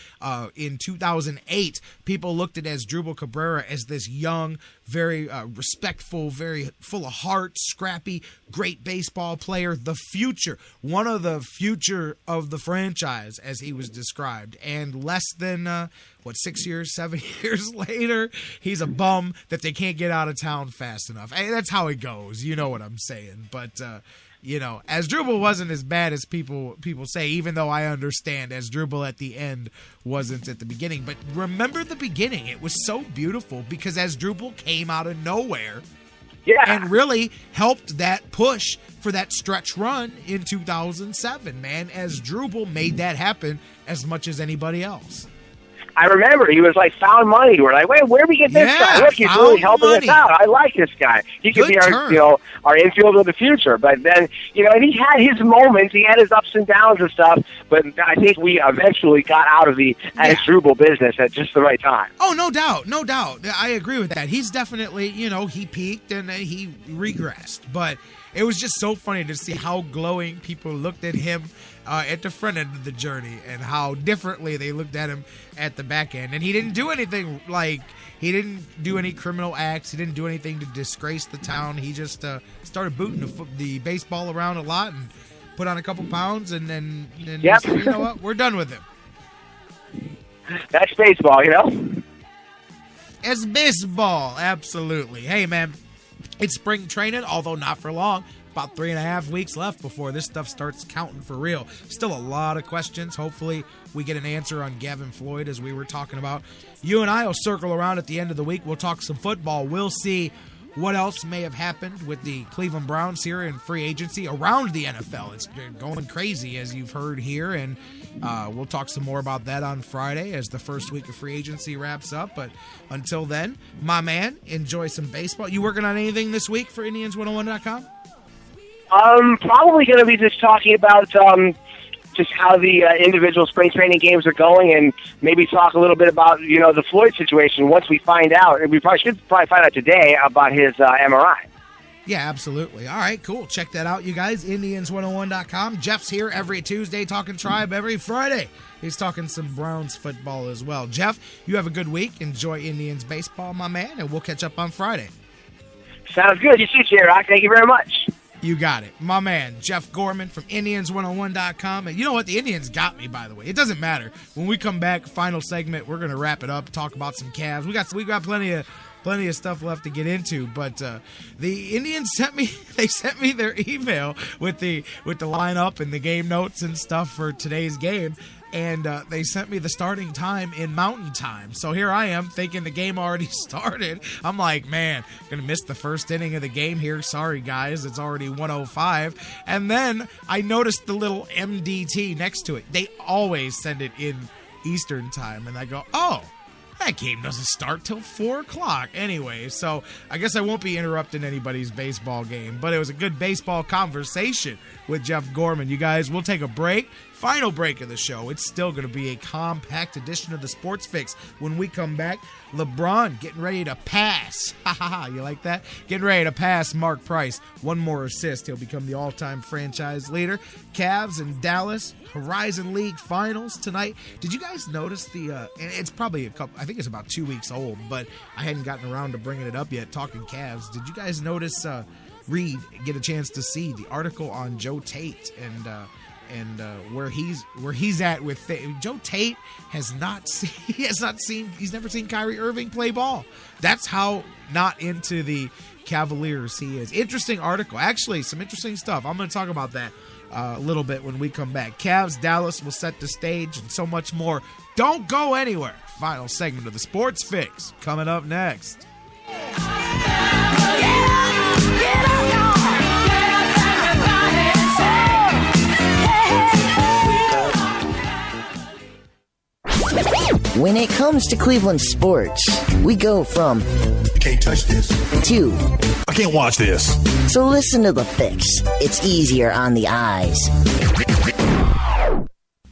in 2008, people looked at Asdrubal Cabrera as this young, very respectful, very full of heart, scrappy, great baseball player, the future, one of the future of the franchise, as he was described. And less than, 6 years, 7 years later, he's a bum that they can't get out of town fast enough. Hey, that's how it goes. You know what I'm saying. But, Asdrubal wasn't as bad as people say, even though I understand Asdrubal at the end wasn't at the beginning. But remember the beginning. It was so beautiful because Asdrubal came out of nowhere and really helped that push for that stretch run in 2007, man. Asdrubal made that happen as much as anybody else. I remember he was like found money. We're like, wait, where do we get this guy? Look, he's really helping us out. I like this guy. He could be our infielder of the future. But then, and he had his moments. He had his ups and downs and stuff. But I think we eventually got out of the Asdrubal business at just the right time. Oh, no doubt. I agree with that. He's definitely, he peaked and he regressed. But it was just so funny to see how glowing people looked at him at the front end of the journey and how differently they looked at him at the back end. And he didn't do anything he didn't do any criminal acts. He didn't do anything to disgrace the town. He just started booting the baseball around a lot and put on a couple pounds and then said, you know what, we're done with him. That's baseball, It's baseball, absolutely. Hey, man, it's spring training, although not for long. About 3.5 weeks left before this stuff starts counting for real. Still a lot of questions. Hopefully we get an answer on Gavin Floyd, as we were talking about. You and I will circle around at the end of the week. We'll talk some football. We'll see what else may have happened with the Cleveland Browns here in free agency around the NFL. It's going crazy, as you've heard here, and we'll talk some more about that on Friday as the first week of free agency wraps up. But until then, my man, enjoy some baseball. You working on anything this week for Indians101.com? Probably going to be just talking about just how the individual spring training games are going, and maybe talk a little bit about, the Floyd situation once we find out. And we should find out today about his MRI. Yeah, absolutely. All right, cool. Check that out, you guys. Indians101.com. Jeff's here every Tuesday talking Tribe. Every Friday he's talking some Browns football as well. Jeff, you have a good week. Enjoy Indians baseball, my man, and we'll catch up on Friday. Sounds good. You too, J-Rocc. Thank you very much. You got it. My man, Jeff Gorman from Indians101.com. And you know what? The Indians got me, by the way. It doesn't matter. When we come back, final segment, we're going to wrap it up, talk about some Cavs. We got plenty of stuff left to get into, but the Indians sent me their email with the lineup and the game notes and stuff for today's game. And they sent me the starting time in Mountain Time. So here I am thinking the game already started. I'm like, man, going to miss the first inning of the game here. Sorry, guys. It's already 1:05. And then I noticed the little MDT next to it. They always send it in Eastern Time. And I go, oh, that game doesn't start till 4 o'clock anyway. So I guess I won't be interrupting anybody's baseball game. But it was a good baseball conversation with Jeff Gorman. You guys, we'll take a break. Final break of the show. It's still going to be a compact edition of the Sports Fix. When we come back, LeBron getting ready to pass. Ha ha ha. You like that? Getting ready to pass Mark Price. One more assist. He'll become the all-time franchise leader. Cavs and Dallas Horizon League Finals tonight. Did you guys notice and it's probably I think it's about 2 weeks old, but I hadn't gotten around to bringing it up yet, talking Cavs. Did you guys notice, get a chance to see the article on Joe Tait and where he's at with Joe Tait he's never seen Kyrie Irving play ball. That's how not into the Cavaliers he is. Interesting article, actually, some interesting stuff. I'm going to talk about that a little bit when we come back. Cavs, Dallas will set the stage and so much more. Don't go anywhere. Final segment of the Sports Fix coming up next. When it comes to Cleveland sports, we go from "You can't touch this" to "I can't watch this." So listen to The Fix. It's easier on the eyes.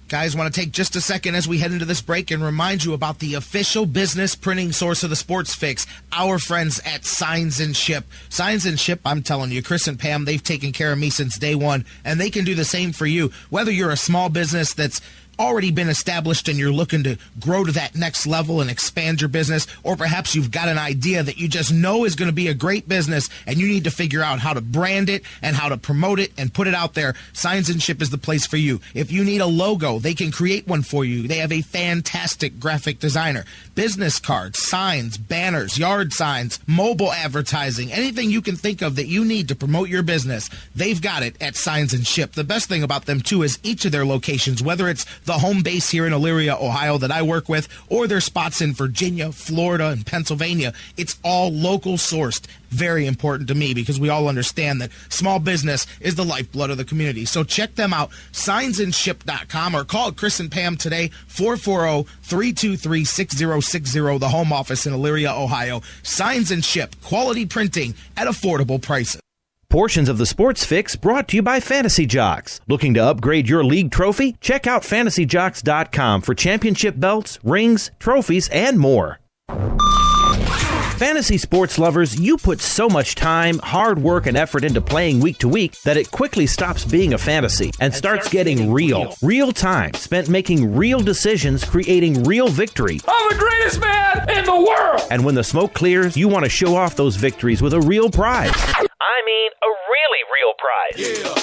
Guys, want to take just a second as we head into this break and remind you about the official business printing source of the Sports Fix, our friends at Signs and Ship. Signs and Ship, I'm telling you, Chris and Pam, they've taken care of me since day one, and they can do the same for you. Whether you're a small business that's already been established and you're looking to grow to that next level and expand your business, or perhaps you've got an idea that you just know is going to be a great business and you need to figure out how to brand it and how to promote it and put it out there, Signs and Ship is the place for you. If you need a logo, they can create one for you. They have a fantastic graphic designer. Business cards, signs, banners, yard signs, mobile advertising, anything you can think of that you need to promote your business, they've got it at Signs and Ship. The best thing about them, too, is each of their locations, whether it's the home base here in Elyria, Ohio that I work with, or their spots in Virginia, Florida, and Pennsylvania, it's all local sourced. Very important to me because we all understand that small business is the lifeblood of the community. So check them out, signsandship.com, or call Chris and Pam today, 440-323-6060, the home office in Elyria, Ohio. Signs and Ship, quality printing at affordable prices. Portions of the Sports Fix brought to you by Fantasy Jocks. Looking to upgrade your league trophy? Check out fantasyjocks.com for championship belts, rings, trophies, and more. Fantasy sports lovers, you put so much time, hard work, and effort into playing week to week that it quickly stops being a fantasy and starts getting real. Real time spent making real decisions, creating real victory. I'm the greatest man in the world! And when the smoke clears, you want to show off those victories with a real prize. I mean, a really real prize. Yeah.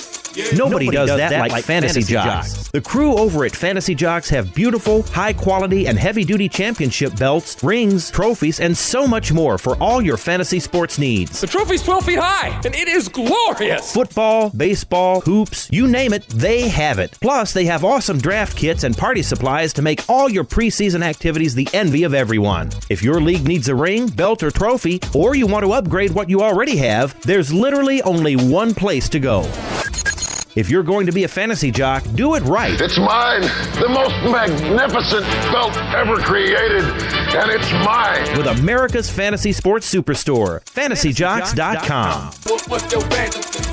Nobody does that like Fantasy Jocks. The crew over at Fantasy Jocks have beautiful, high-quality, and heavy-duty championship belts, rings, trophies, and so much more for all your fantasy sports needs. The trophy's 12 feet high, and it is glorious. Football, baseball, hoops, you name it, they have it. Plus, they have awesome draft kits and party supplies to make all your preseason activities the envy of everyone. If your league needs a ring, belt, or trophy, or you want to upgrade what you already have, there's literally only one place to go. If you're going to be a fantasy jock, do it right. It's mine, the most magnificent belt ever created, and it's mine. With America's fantasy sports superstore, fantasyjocks.com. What's your fantasy?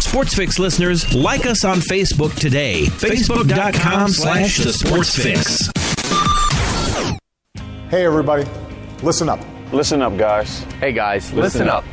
Sports Fix listeners, like us on Facebook today. Facebook.com/The Sports Fix. Hey, everybody. Listen up. Listen up, guys. Hey, guys. Listen up.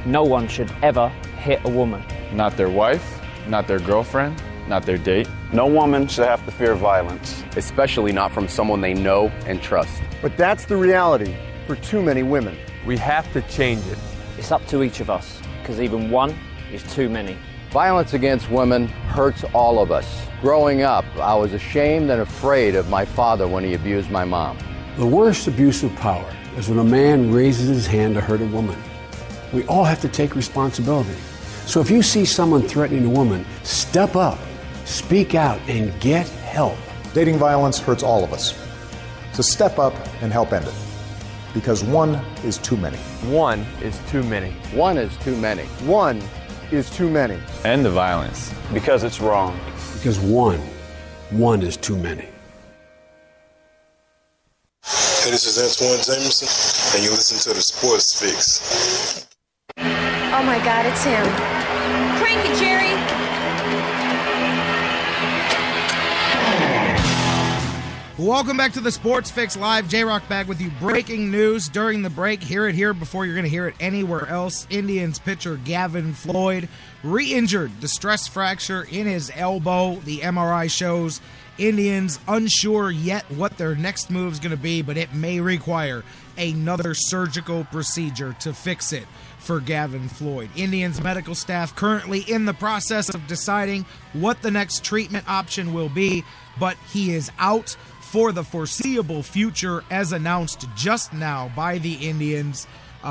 No one should ever hit a woman. Not their wife, not their girlfriend, not their date. No woman should have to fear violence. Especially not from someone they know and trust. But that's the reality for too many women. We have to change it. It's up to each of us, because even one is too many. Violence against women hurts all of us. Growing up, I was ashamed and afraid of my father when he abused my mom. The worst abuse of power is when a man raises his hand to hurt a woman. We all have to take responsibility. So if you see someone threatening a woman, step up, speak out, and get help. Dating violence hurts all of us. So step up and help end it. Because one is too many. One is too many. One is too many. One is too many. End the violence. Because it's wrong. Because one is too many. Hey, this is Antoine Jameson, and you listen to the Sports Fix. Oh my God, it's him. Crank it, Jerry. Welcome back to the Sports Fix Live. J-Rocc back with you. Breaking news during the break. Hear it here before you're going to hear it anywhere else. Indians pitcher Gavin Floyd re-injured the stress fracture in his elbow. The MRI shows Indians unsure yet what their next move is going to be, but it may require another surgical procedure to fix it for Gavin Floyd. Indians medical staff currently in the process of deciding what the next treatment option will be, but he is out for the foreseeable future as announced just now by the Indians.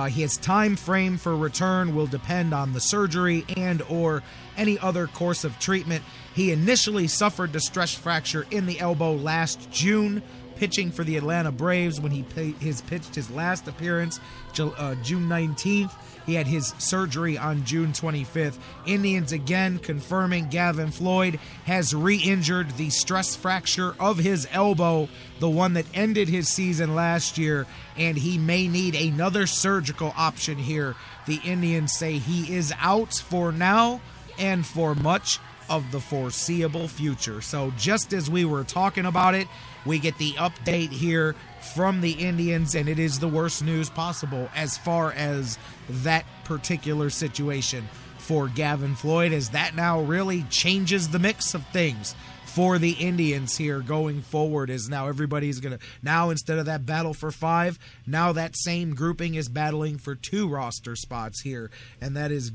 His time frame for return will depend on the surgery and or any other course of treatment. He initially suffered the stress fracture in the elbow last June, pitching for the Atlanta Braves when he pitched his last appearance June 19th. He had his surgery on June 25th. Indians again confirming Gavin Floyd has re-injured the stress fracture of his elbow, the one that ended his season last year, and he may need another surgical option here. The Indians say he is out for now and for much of the foreseeable future. So just as we were talking about it, we get the update here from the Indians, and it is the worst news possible as far as that particular situation for Gavin Floyd, as that now really changes the mix of things for the Indians here going forward. Is now everybody's going to, now instead of that battle for 5, now that same grouping is battling for 2 roster spots here, and that's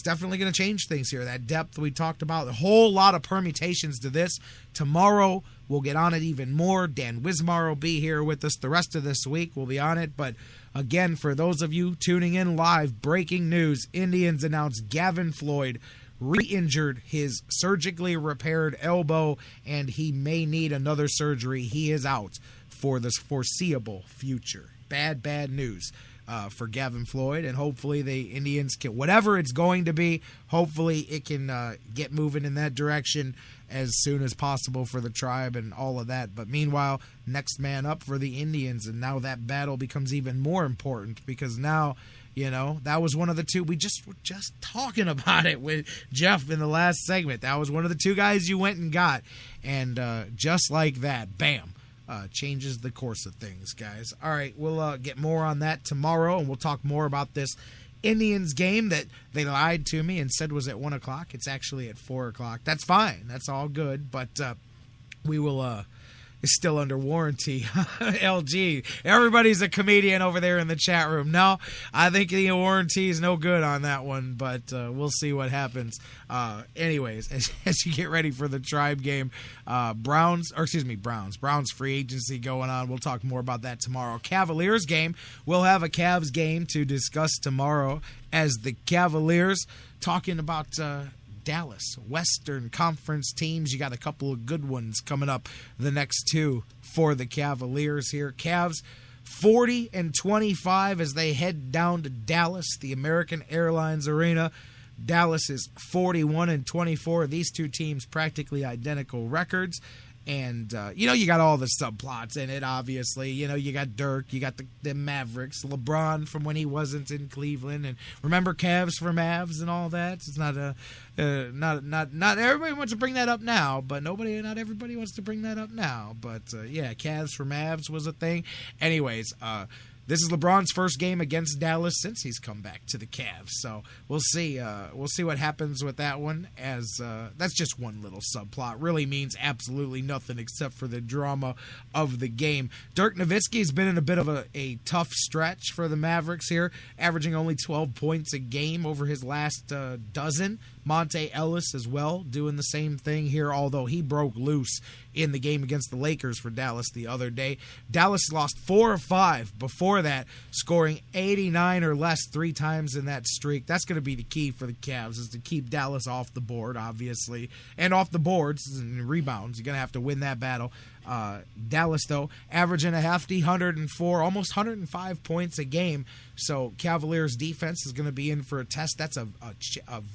definitely going to change things here. That depth we talked about, a whole lot of permutations to this. Tomorrow, we'll get on it even more. Dan Wismar will be here with us the rest of this week. We'll be on it. But again, for those of you tuning in live, breaking news. Indians announced Gavin Floyd re-injured his surgically repaired elbow, and he may need another surgery. He is out for the foreseeable future. Bad news for Gavin Floyd, and hopefully the Indians can, whatever it's going to be, hopefully it can get moving in that direction as soon as possible for the tribe and all of that. But meanwhile, next man up for the Indians, and now that battle becomes even more important because now, you know, that was one of the two. We were just talking about it with Jeff in the last segment. That was one of the 2 guys you went and got, and just like that, bam. Changes the course of things, guys. All right, we'll get more on that tomorrow, and we'll talk more about this Indians game that they lied to me and said was at 1 o'clock. It's actually at 4 o'clock. That's fine. That's all good. But we will is still under warranty. LG. Everybody's a comedian over there in the chat room. No, I think the warranty is no good on that one, but we'll see what happens. Anyways, as you get ready for the Tribe game, Browns free agency going on. We'll talk more about that tomorrow. Cavaliers game. We'll have a Cavs game to discuss tomorrow as the Cavaliers talking about Dallas, Western Conference teams. You got a couple of good ones coming up the next two for the Cavaliers here. Cavs 40-25 as they head down to Dallas, the American Airlines Arena. Dallas is 41-24. These two teams practically identical records. And, you got all the subplots in it, obviously. You got Dirk, you got the Mavericks, LeBron from when he wasn't in Cleveland. And remember Cavs for Mavs and all that? It's not everybody wants to bring that up now, but not everybody wants to bring that up now. But, Cavs for Mavs was a thing. Anyways, this is LeBron's first game against Dallas since he's come back to the Cavs. So we'll see what happens with that one, as that's just one little subplot. Really means absolutely nothing except for the drama of the game. Dirk Nowitzki's been in a bit of a tough stretch for the Mavericks here, averaging only 12 points a game over his last dozen. Monte Ellis as well doing the same thing here, although he broke loose in the game against the Lakers for Dallas the other day. Dallas lost 4 of 5 before that, scoring 89 or less 3 times in that streak. That's going to be the key for the Cavs, is to keep Dallas off the board, obviously, and off the boards and rebounds. You're going to have to win that battle. Dallas, though, averaging a hefty 104, almost 105 points a game. So Cavaliers defense is going to be in for a test. That's a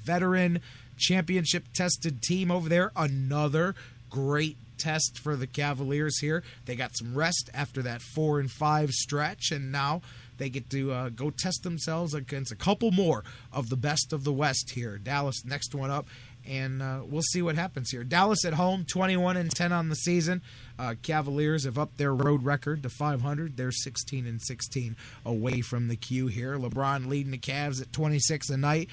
veteran championship-tested team over there. Another great test for the Cavaliers here. They got some rest after that 4-5 stretch, and now they get to go test themselves against a couple more of the best of the West here. Dallas next one up, and we'll see what happens here. Dallas at home, 21-10 on the season. Cavaliers have upped their road record to 500. They're 16-16 away from the queue here. LeBron leading the Cavs at 26 a night.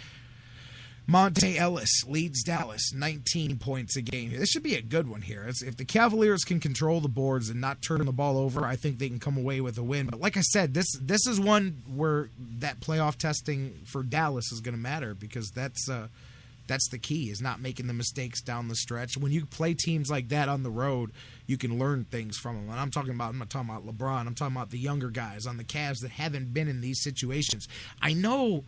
Monte Ellis leads Dallas 19 points a game. This should be a good one here. If the Cavaliers can control the boards and not turn the ball over, I think they can come away with a win. But like I said, this is one where that playoff testing for Dallas is going to matter, because that's the key, is not making the mistakes down the stretch. When you play teams like that on the road, you can learn things from them. And I'm not talking about LeBron. I'm talking about the younger guys on the Cavs that haven't been in these situations. I know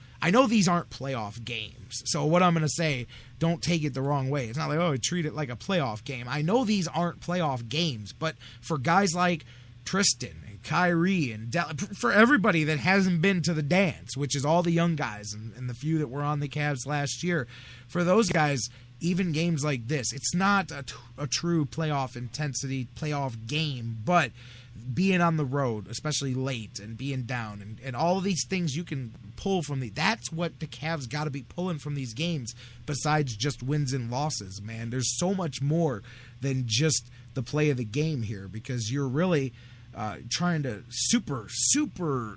these aren't playoff games. So what I'm going to say, don't take it the wrong way. It's not like, treat it like a playoff game. I know these aren't playoff games, but for guys like Tristan and Kyrie and for everybody that hasn't been to the dance, which is all the young guys and the few that were on the Cavs last year, for those guys, even games like this, it's not a true playoff intensity playoff game, but being on the road, especially late, and being down, and all of these things you can pull from that's what the Cavs got to be pulling from these games, besides just wins and losses, man. There's so much more than just the play of the game here, because you're really trying to super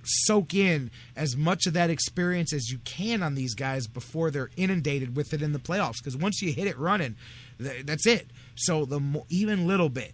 soak in as much of that experience as you can on these guys before they're inundated with it in the playoffs. Because once you hit it running, that's it. So even little bit,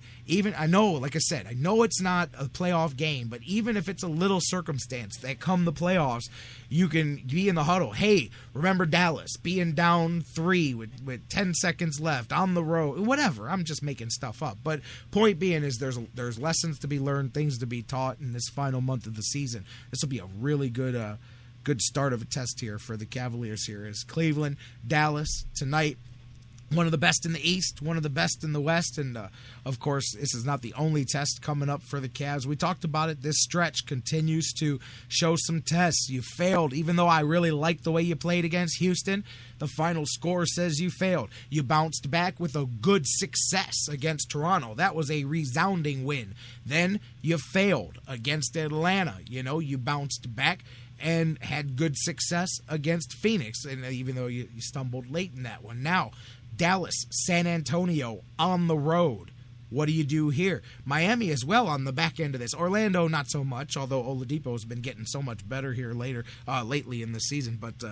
I know, like I said, I know it's not a playoff game, but even if it's a little circumstance that come the playoffs, you can be in the huddle. Hey, remember Dallas being down 3 with 10 seconds left on the road, whatever. I'm just making stuff up. But point being is there's lessons to be learned, things to be taught in this final month of the season. This will be a really good start of a test here for the Cavaliers here. Is Cleveland, Dallas tonight. One of the best in the East, one of the best in the West, and of course, this is not the only test coming up for the Cavs. We talked about it. This stretch continues to show some tests. You failed, even though I really liked the way you played against Houston. The final score says you failed. You bounced back with a good success against Toronto. That was a resounding win. Then you failed against Atlanta. You bounced back and had good success against Phoenix, and even though you stumbled late in that one. Now, Dallas, San Antonio on the road. What do you do here? Miami as well on the back end of this. Orlando, not so much, although Oladipo has been getting so much better here lately in the season. But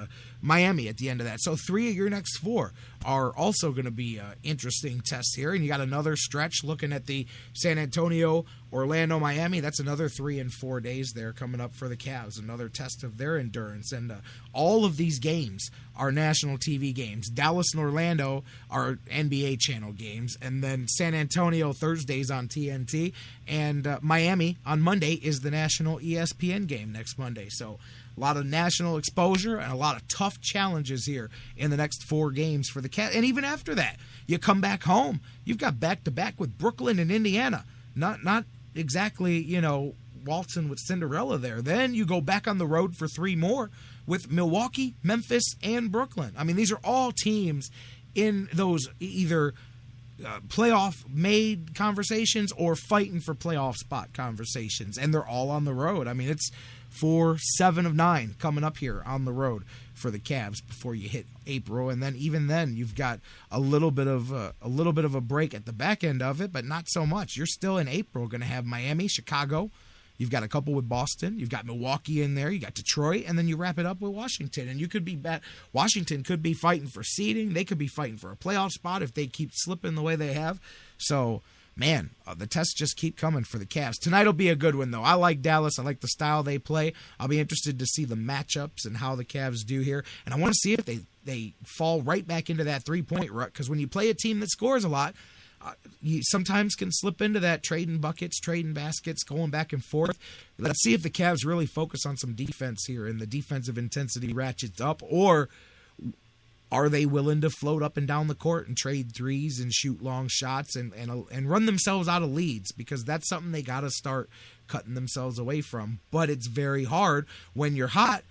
Miami at the end of that. So 3 of your next 4 are also going to be interesting tests here. And you got another stretch looking at the San Antonio, Orlando, Miami. That's another 3 and 4 days there coming up for the Cavs. Another test of their endurance. And all of these games are national TV games. Dallas and Orlando are NBA channel games. And then San Antonio Thursdays on TNT. And Miami on Monday is the national ESPN game next Monday. So a lot of national exposure and a lot of tough challenges here in the next 4 games for the Cavs. And even after that, you come back home. You've got back-to-back with Brooklyn and Indiana. Not exactly, waltzing with Cinderella there. Then you go back on the road for 3 more with Milwaukee, Memphis, and Brooklyn. I mean, these are all teams in those either playoff-made conversations or fighting for playoff spot conversations, and they're all on the road. I mean, it's 7 of 9 coming up here on the road for the Cavs before you hit April, and then even then you've got a little bit of a break at the back end of it, but not so much. You're still in April going to have Miami, Chicago. You've got a couple with Boston. You've got Milwaukee in there. You got Detroit, and then you wrap it up with Washington. And you could be Washington could be fighting for seeding. They could be fighting for a playoff spot if they keep slipping the way they have. So, man, the tests just keep coming for the Cavs. Tonight will be a good one, though. I like Dallas. I like the style they play. I'll be interested to see the matchups and how the Cavs do here. And I want to see if they fall right back into that three-point rut, because when you play a team that scores a lot, you sometimes can slip into that trading buckets, trading baskets, going back and forth. Let's see if the Cavs really focus on some defense here and the defensive intensity ratchets up, or are they willing to float up and down the court and trade threes and shoot long shots and run themselves out of leads, because that's something they got to start cutting themselves away from. But it's very hard when you're hot.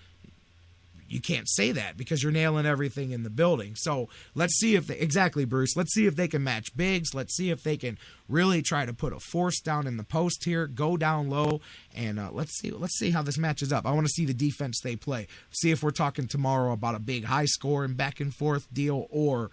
You can't say that because you're nailing everything in the building. So let's see if exactly, Bruce. Let's see if they can match bigs. Let's see if they can really try to put a force down in the post here, go down low, and let's see how this matches up. I want to see the defense they play. See if we're talking tomorrow about a big high score and back and forth deal or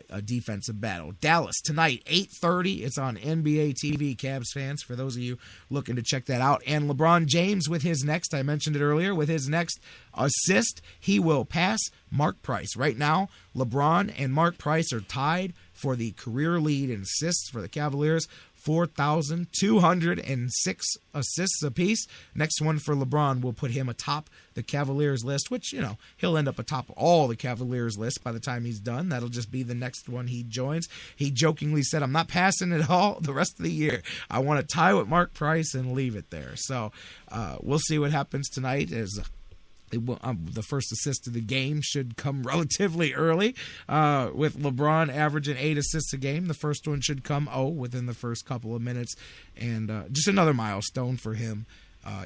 a defensive battle. Dallas tonight, 8:30. It's on NBA TV, Cavs fans, for those of you looking to check that out. And LeBron James with his next, I mentioned it earlier, with his next assist, he will pass Mark Price. Right now, LeBron and Mark Price are tied for the career lead in assists for the Cavaliers. 4,206 assists apiece. Next one for LeBron will put him atop the Cavaliers list, which, he'll end up atop all the Cavaliers list by the time he's done. That'll just be the next one he joins. He jokingly said, I'm not passing it all the rest of the year. I want to tie with Mark Price and leave it there. So we'll see what happens tonight as the first assist of the game should come relatively early, with LeBron averaging 8 assists a game. The first one should come within the first couple of minutes, and just another milestone for him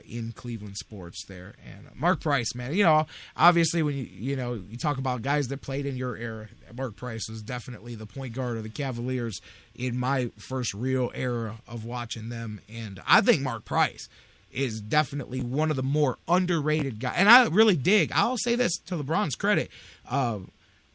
in Cleveland sports there. And Mark Price, man, obviously when you talk about guys that played in your era, Mark Price was definitely the point guard of the Cavaliers in my first real era of watching them, and I think Mark Price is definitely one of the more underrated guys. And I really dig, I'll say this to LeBron's credit,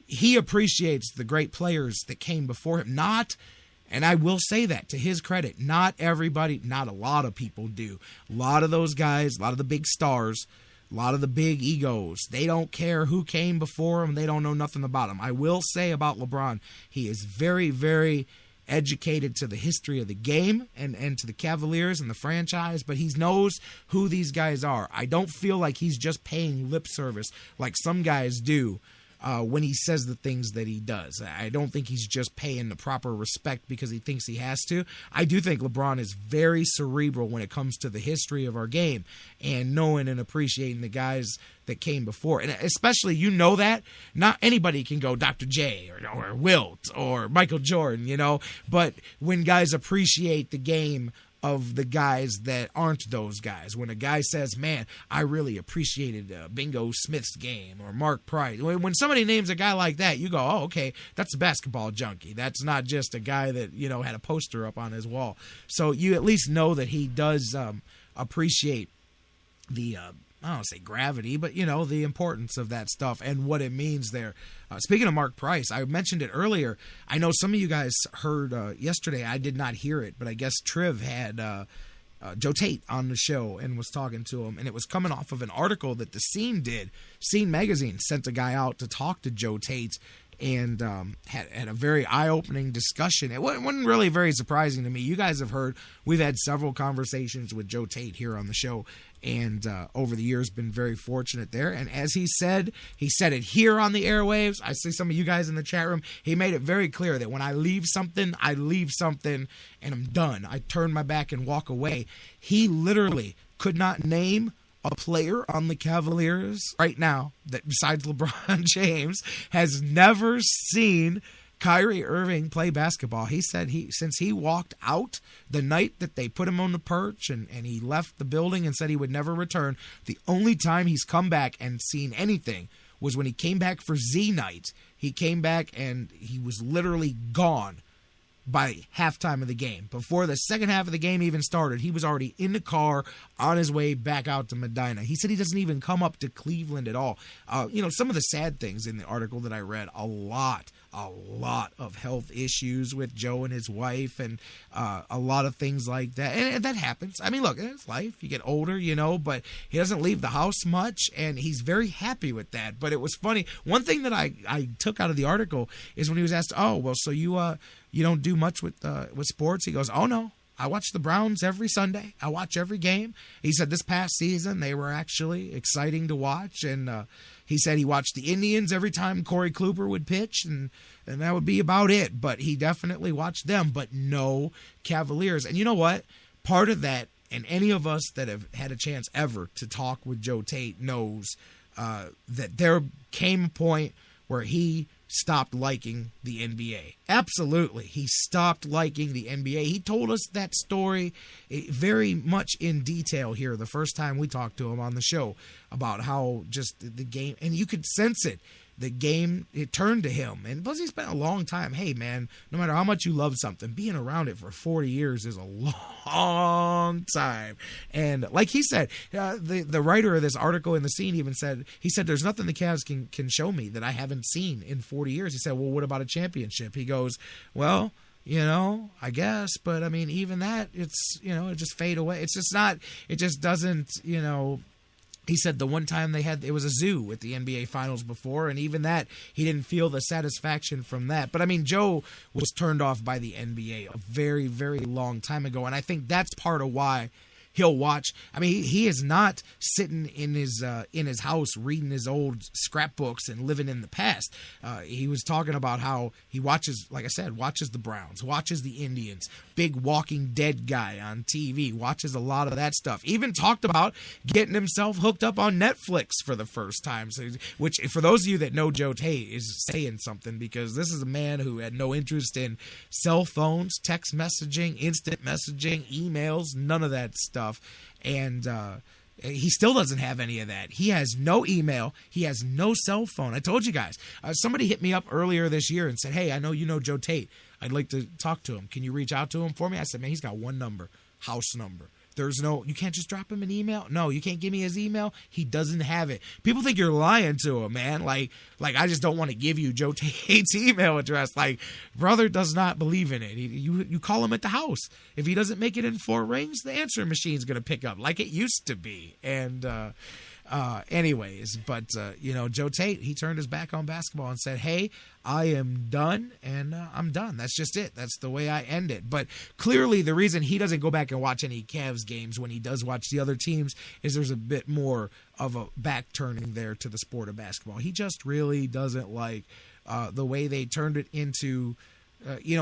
he appreciates the great players that came before him. And I will say that to his credit, not everybody, not a lot of people do. A lot of those guys, a lot of the big stars, a lot of the big egos, they don't care who came before him. They don't know nothing about him. I will say about LeBron, he is very, very educated to the history of the game and to the Cavaliers and the franchise, but he knows who these guys are. I don't feel like he's just paying lip service like some guys do when he says the things that he does. I don't think he's just paying the proper respect because he thinks he has to. I do think LeBron is very cerebral when it comes to the history of our game and knowing and appreciating the guys that came before. And especially, that not anybody can go Dr. J or Wilt or Michael Jordan, but when guys appreciate the game of the guys that aren't those guys. When a guy says, man, I really appreciated Bingo Smith's game, or Mark Price. When somebody names a guy like that, you go, oh, okay, that's a basketball junkie. That's not just a guy that, had a poster up on his wall. So you at least know that he does appreciate the I don't say gravity, but, the importance of that stuff and what it means there. Speaking of Mark Price, I mentioned it earlier. I know some of you guys heard yesterday. I did not hear it, but I guess Triv had Joe Tait on the show and was talking to him, and it was coming off of an article that the Scene did. Scene magazine sent a guy out to talk to Joe Tait, and had a very eye-opening discussion. It wasn't really very surprising to me. You guys have heard, we've had several conversations with Joe Tait here on the show, and over the years been very fortunate there. And as he said it here on the airwaves. I see some of you guys in the chat room. He made it very clear that when I leave something, and I'm done. I turn my back and walk away. He literally could not name a player on the Cavaliers right now that, besides LeBron James, has never seen Kyrie Irving play basketball. He said since he walked out the night that they put him on the perch and he left the building and said he would never return, the only time he's come back and seen anything was when he came back for Z night. He came back and he was literally gone by halftime of the game. Before the second half of the game even started, he was already in the car on his way back out to Medina. He said he doesn't even come up to Cleveland at all. Some of the sad things in the article that I read, a lot of health issues with Joe and his wife, and a lot of things like that. And that happens. I mean, look, it's life. You get older, but he doesn't leave the house much, and he's very happy with that. But it was funny. One thing that I took out of the article is when he was asked, "Oh, well, so you don't do much with sports?" He goes, "Oh, no. I watch the Browns every Sunday. I watch every game." He said this past season they were actually exciting to watch, and he said he watched the Indians every time Corey Kluber would pitch, and that would be about it. But he definitely watched them, but no Cavaliers. And you know what? Part of that, and any of us that have had a chance ever to talk with Joe Tait knows that there came a point where he stopped liking the NBA. Absolutely. He stopped liking the NBA. He told us that story very much in detail here the first time we talked to him on the show about how just the game, and you could sense it. The game, it turned to him. And plus, he spent a long time. Hey, man, no matter how much you love something, being around it for 40 years is a long time. And like he said, the writer of this article in the Scene even said, there's nothing the Cavs can show me that I haven't seen in 40 years. He said, well, what about a championship? He goes, well, I guess. But, I mean, even that, it's, it just fade away. It's just not, it just doesn't, He said the one time it was a zoo at the NBA Finals before, and even that, he didn't feel the satisfaction from that. But, I mean, Joe was turned off by the NBA a very, very long time ago, and I think that's part of why he'll watch. I mean, he is not sitting in his house reading his old scrapbooks and living in the past. He was talking about how he watches, like I said, watches the Browns, watches the Indians, big Walking Dead guy on TV, watches a lot of that stuff. Even talked about getting himself hooked up on Netflix for the first time, which for those of you that know Joe Tait is saying something, because this is a man who had no interest in cell phones, text messaging, instant messaging, emails, none of that stuff. And he still doesn't have any of that. He has no email. He has no cell phone. I told you guys. Somebody hit me up earlier this year and said, hey, I know you know Joe Tait. I'd like to talk to him. Can you reach out to him for me? I said, man, he's got one number, house number. You can't just drop him an email? No, you can't give me his email? He doesn't have it. People think you're lying to him, man. Like I just don't want to give you Joe Tait's email address. Like, brother does not believe in it. You call him at the house. If he doesn't make it in 4 rings, the answering machine's going to pick up like it used to be. And anyways, but Joe Tait, he turned his back on basketball and said, hey, I am done, and I'm done. That's just it. That's the way I end it. But clearly the reason he doesn't go back and watch any Cavs games when he does watch the other teams is there's a bit more of a back turning there to the sport of basketball. He just really doesn't like the way they turned it into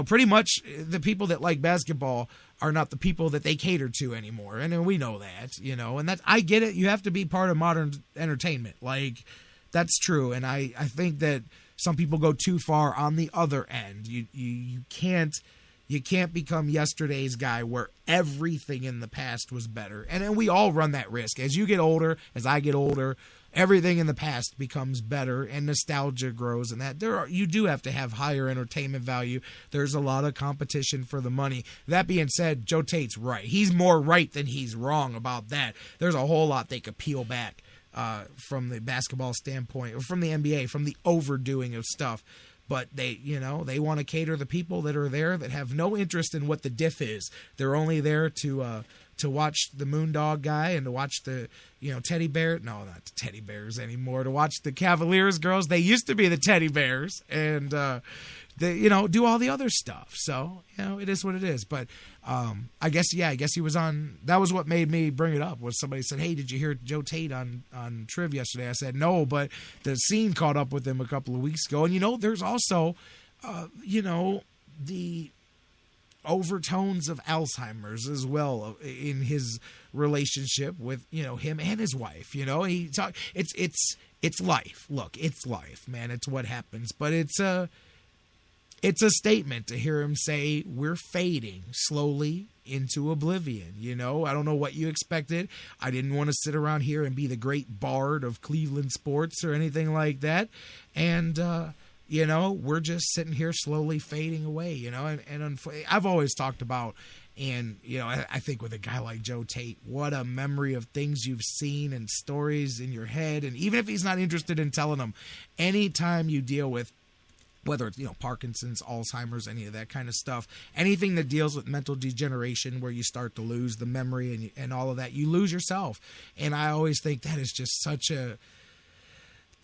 pretty much the people that like basketball are not the people that they cater to anymore. And we know that, and that's, I get it. You have to be part of modern entertainment. Like, that's true. And I think that some people go too far on the other end. You can't become yesterday's guy where everything in the past was better. And we all run that risk. As you get older, as I get older, everything in the past becomes better and nostalgia grows, and that you do have to have higher entertainment value. There's a lot of competition for the money. That being said, Joe Tait's right. He's more right than he's wrong about that. There's a whole lot they could peel back from the basketball standpoint, or from the NBA, from the overdoing of stuff. But they want to cater the people that are there that have no interest in what the diff is. They're only there to watch the Moondog guy and to watch the teddy bear. No, not the teddy bears anymore. To watch the Cavaliers girls. They used to be the teddy bears, and they do all the other stuff. So it is what it is. But I guess he was on. That was what made me bring it up. Was somebody said, "Hey, did you hear Joe Tait on Triv yesterday?" I said no, but the scene caught up with him a couple of weeks ago. And there's also the overtones of Alzheimer's as well in his relationship with him and his wife. It's life. Look, it's life, man. It's what happens. But it's a statement to hear him say we're fading slowly into oblivion. I don't know what you expected. I didn't want to sit around here and be the great bard of Cleveland sports or anything like that. And we're just sitting here slowly fading away, and I've always talked about, and, I think with a guy like Joe Tait, what a memory of things you've seen and stories in your head. And even if he's not interested in telling them, anytime you deal with, whether it's, Parkinson's, Alzheimer's, any of that kind of stuff, anything that deals with mental degeneration where you start to lose the memory and all of that, you lose yourself. And I always think that is just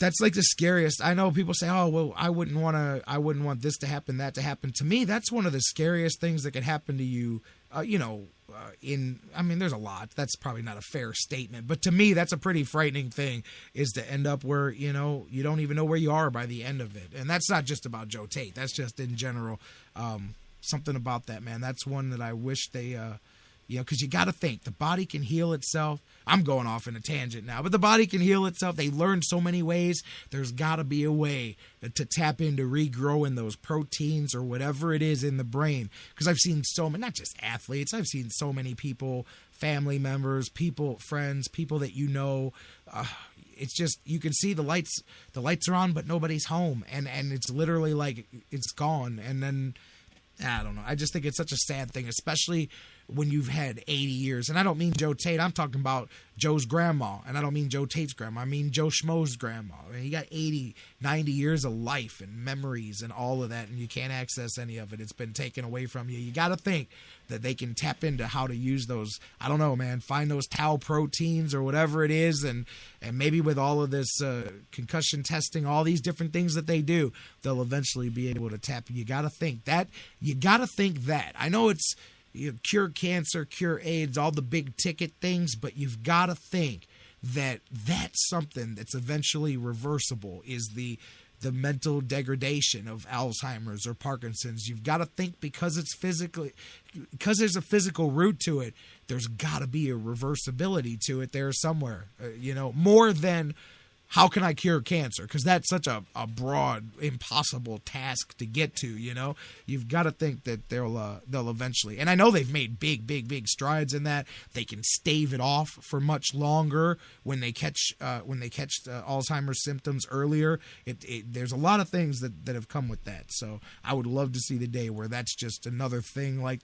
that's like the scariest. I know people say, "Oh, well, I wouldn't want this to happen, that to happen." To me, that's one of the scariest things that could happen to you. There's a lot. That's probably not a fair statement, but to me, that's a pretty frightening thing, is to end up where you don't even know where you are by the end of it. And that's not just about Joe Tait. That's just in general. Something about that, man. That's one that I wish they. Because you got to think, the body can heal itself. I'm going off in a tangent now, but the body can heal itself. They learn so many ways. There's got to be a way to tap into regrowing those proteins or whatever it is in the brain. Because I've seen so many, not just athletes, I've seen so many people, family members, friends, people that it's just, you can see the lights are on, but nobody's home. And it's literally like it's gone. And then, I don't know. I just think it's such a sad thing, especially when you've had 80 years. And I don't mean Joe Tait. I'm talking about Joe's grandma. And I don't mean Joe Tait's grandma. I mean Joe Schmo's grandma. I mean, he got 80, 90 years of life and memories and all of that, and you can't access any of it. It's been taken away from you. You got to think that they can tap into how to use those, I don't know, man, find those tau proteins or whatever it is, and maybe with all of this concussion testing, all these different things that they do, they'll eventually be able to tap. You got to think that. I know it's cure cancer, cure AIDS, all the big ticket things, but you've got to think that that's something that's eventually reversible, is the mental degradation of Alzheimer's or Parkinson's. You've got to think, because there's a physical root to it, there's got to be a reversibility to it there somewhere, more than how can I cure cancer? Because that's such a broad, impossible task to get to. You've got to think that they'll eventually. And I know they've made big strides in that. They can stave it off for much longer when they catch Alzheimer's symptoms earlier. There's a lot of things that have come with that. So I would love to see the day where that's just another thing, like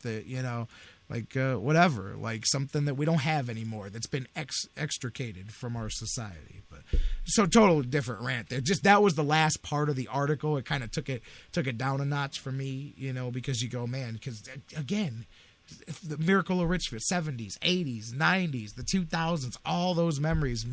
whatever, like something that we don't have anymore, that's been extricated from our society. But so totally different rant there. Just that was the last part of the article. It kind of took it down a notch for me, because you go, man, because again, the Miracle of Richfield, 70s, 80s, 90s, the 2000s, all those memories.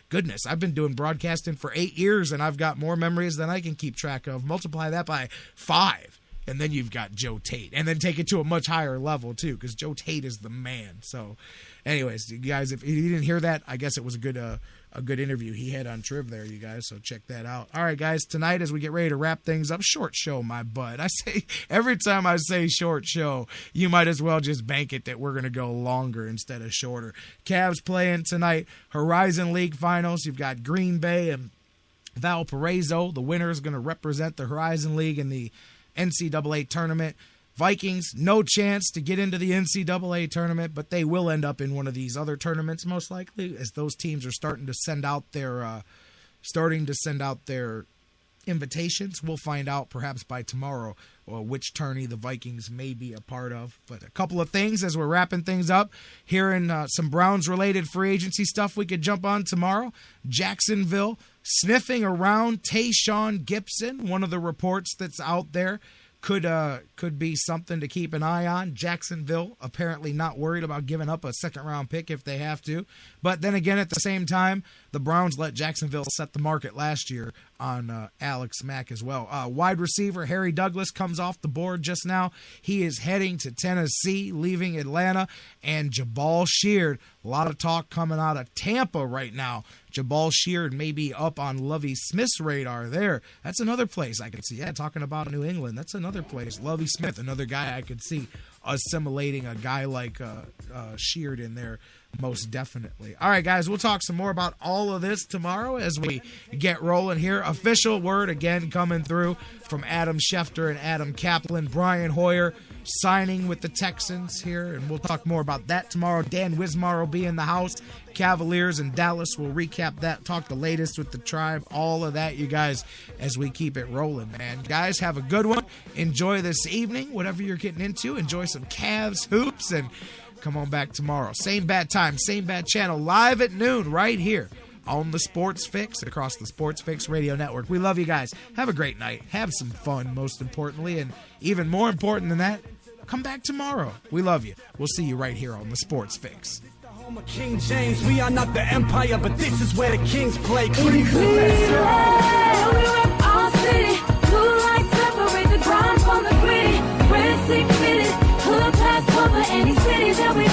Goodness, I've been doing broadcasting for 8 years, and I've got more memories than I can keep track of. Multiply that by 5. And then you've got Joe Tait. And then take it to a much higher level, too, because Joe Tait is the man. So, anyways, you guys, if you didn't hear that, I guess it was a good interview he had on Triv there, you guys. So check that out. All right, guys, tonight as we get ready to wrap things up, short show, my bud. I say, every time I say short show, you might as well just bank it that we're going to go longer instead of shorter. Cavs playing tonight, Horizon League Finals. You've got Green Bay and Valparaiso. The winner is going to represent the Horizon League in the NCAA tournament. Vikings, no chance to get into the NCAA tournament, but they will end up in one of these other tournaments most likely, as those teams are starting to send out their invitations. We'll find out perhaps by tomorrow which tourney the Vikings may be a part of. But a couple of things as we're wrapping things up. Hearing some Browns-related free agency stuff we could jump on tomorrow. Jacksonville sniffing around Tayshaun Gibson, one of the reports that's out there. Could be something to keep an eye on. Jacksonville apparently not worried about giving up a second-round pick if they have to. But then again, at the same time, the Browns let Jacksonville set the market last year on Alex Mack as well. Wide receiver Harry Douglas comes off the board just now. He is heading to Tennessee, leaving Atlanta. And Jabal Sheard, a lot of talk coming out of Tampa right now. Jabal Sheard may be up on Lovie Smith's radar there. That's another place I could see. Yeah, talking about New England, that's another place. Lovie Smith, another guy I could see assimilating a guy like Sheard in there, most definitely. All right, guys, we'll talk some more about all of this tomorrow as we get rolling here. Official word again coming through from Adam Schefter and Adam Kaplan. Brian Hoyer signing with the Texans here, and we'll talk more about that tomorrow. Dan Wismar will be in the house. Cavaliers and Dallas will recap that, talk the latest with the Tribe, all of that, you guys, as we keep it rolling, man. Guys, have a good one. Enjoy this evening, whatever you're getting into. Enjoy some Cavs hoops, and come on back tomorrow. Same bad time, same bad channel, live at noon right here on the Sports Fix, across the Sports Fix Radio Network. We love you guys. Have a great night. Have some fun, most importantly, and even more important than that, come back tomorrow. We love you. We'll see you right here on the Sports Fix. King James, we are not the empire, but this is where the kings play. Cleveland, we rep our city. Blue lights separate the ground from the gritty. We're sick fitted, hood past cover any city that we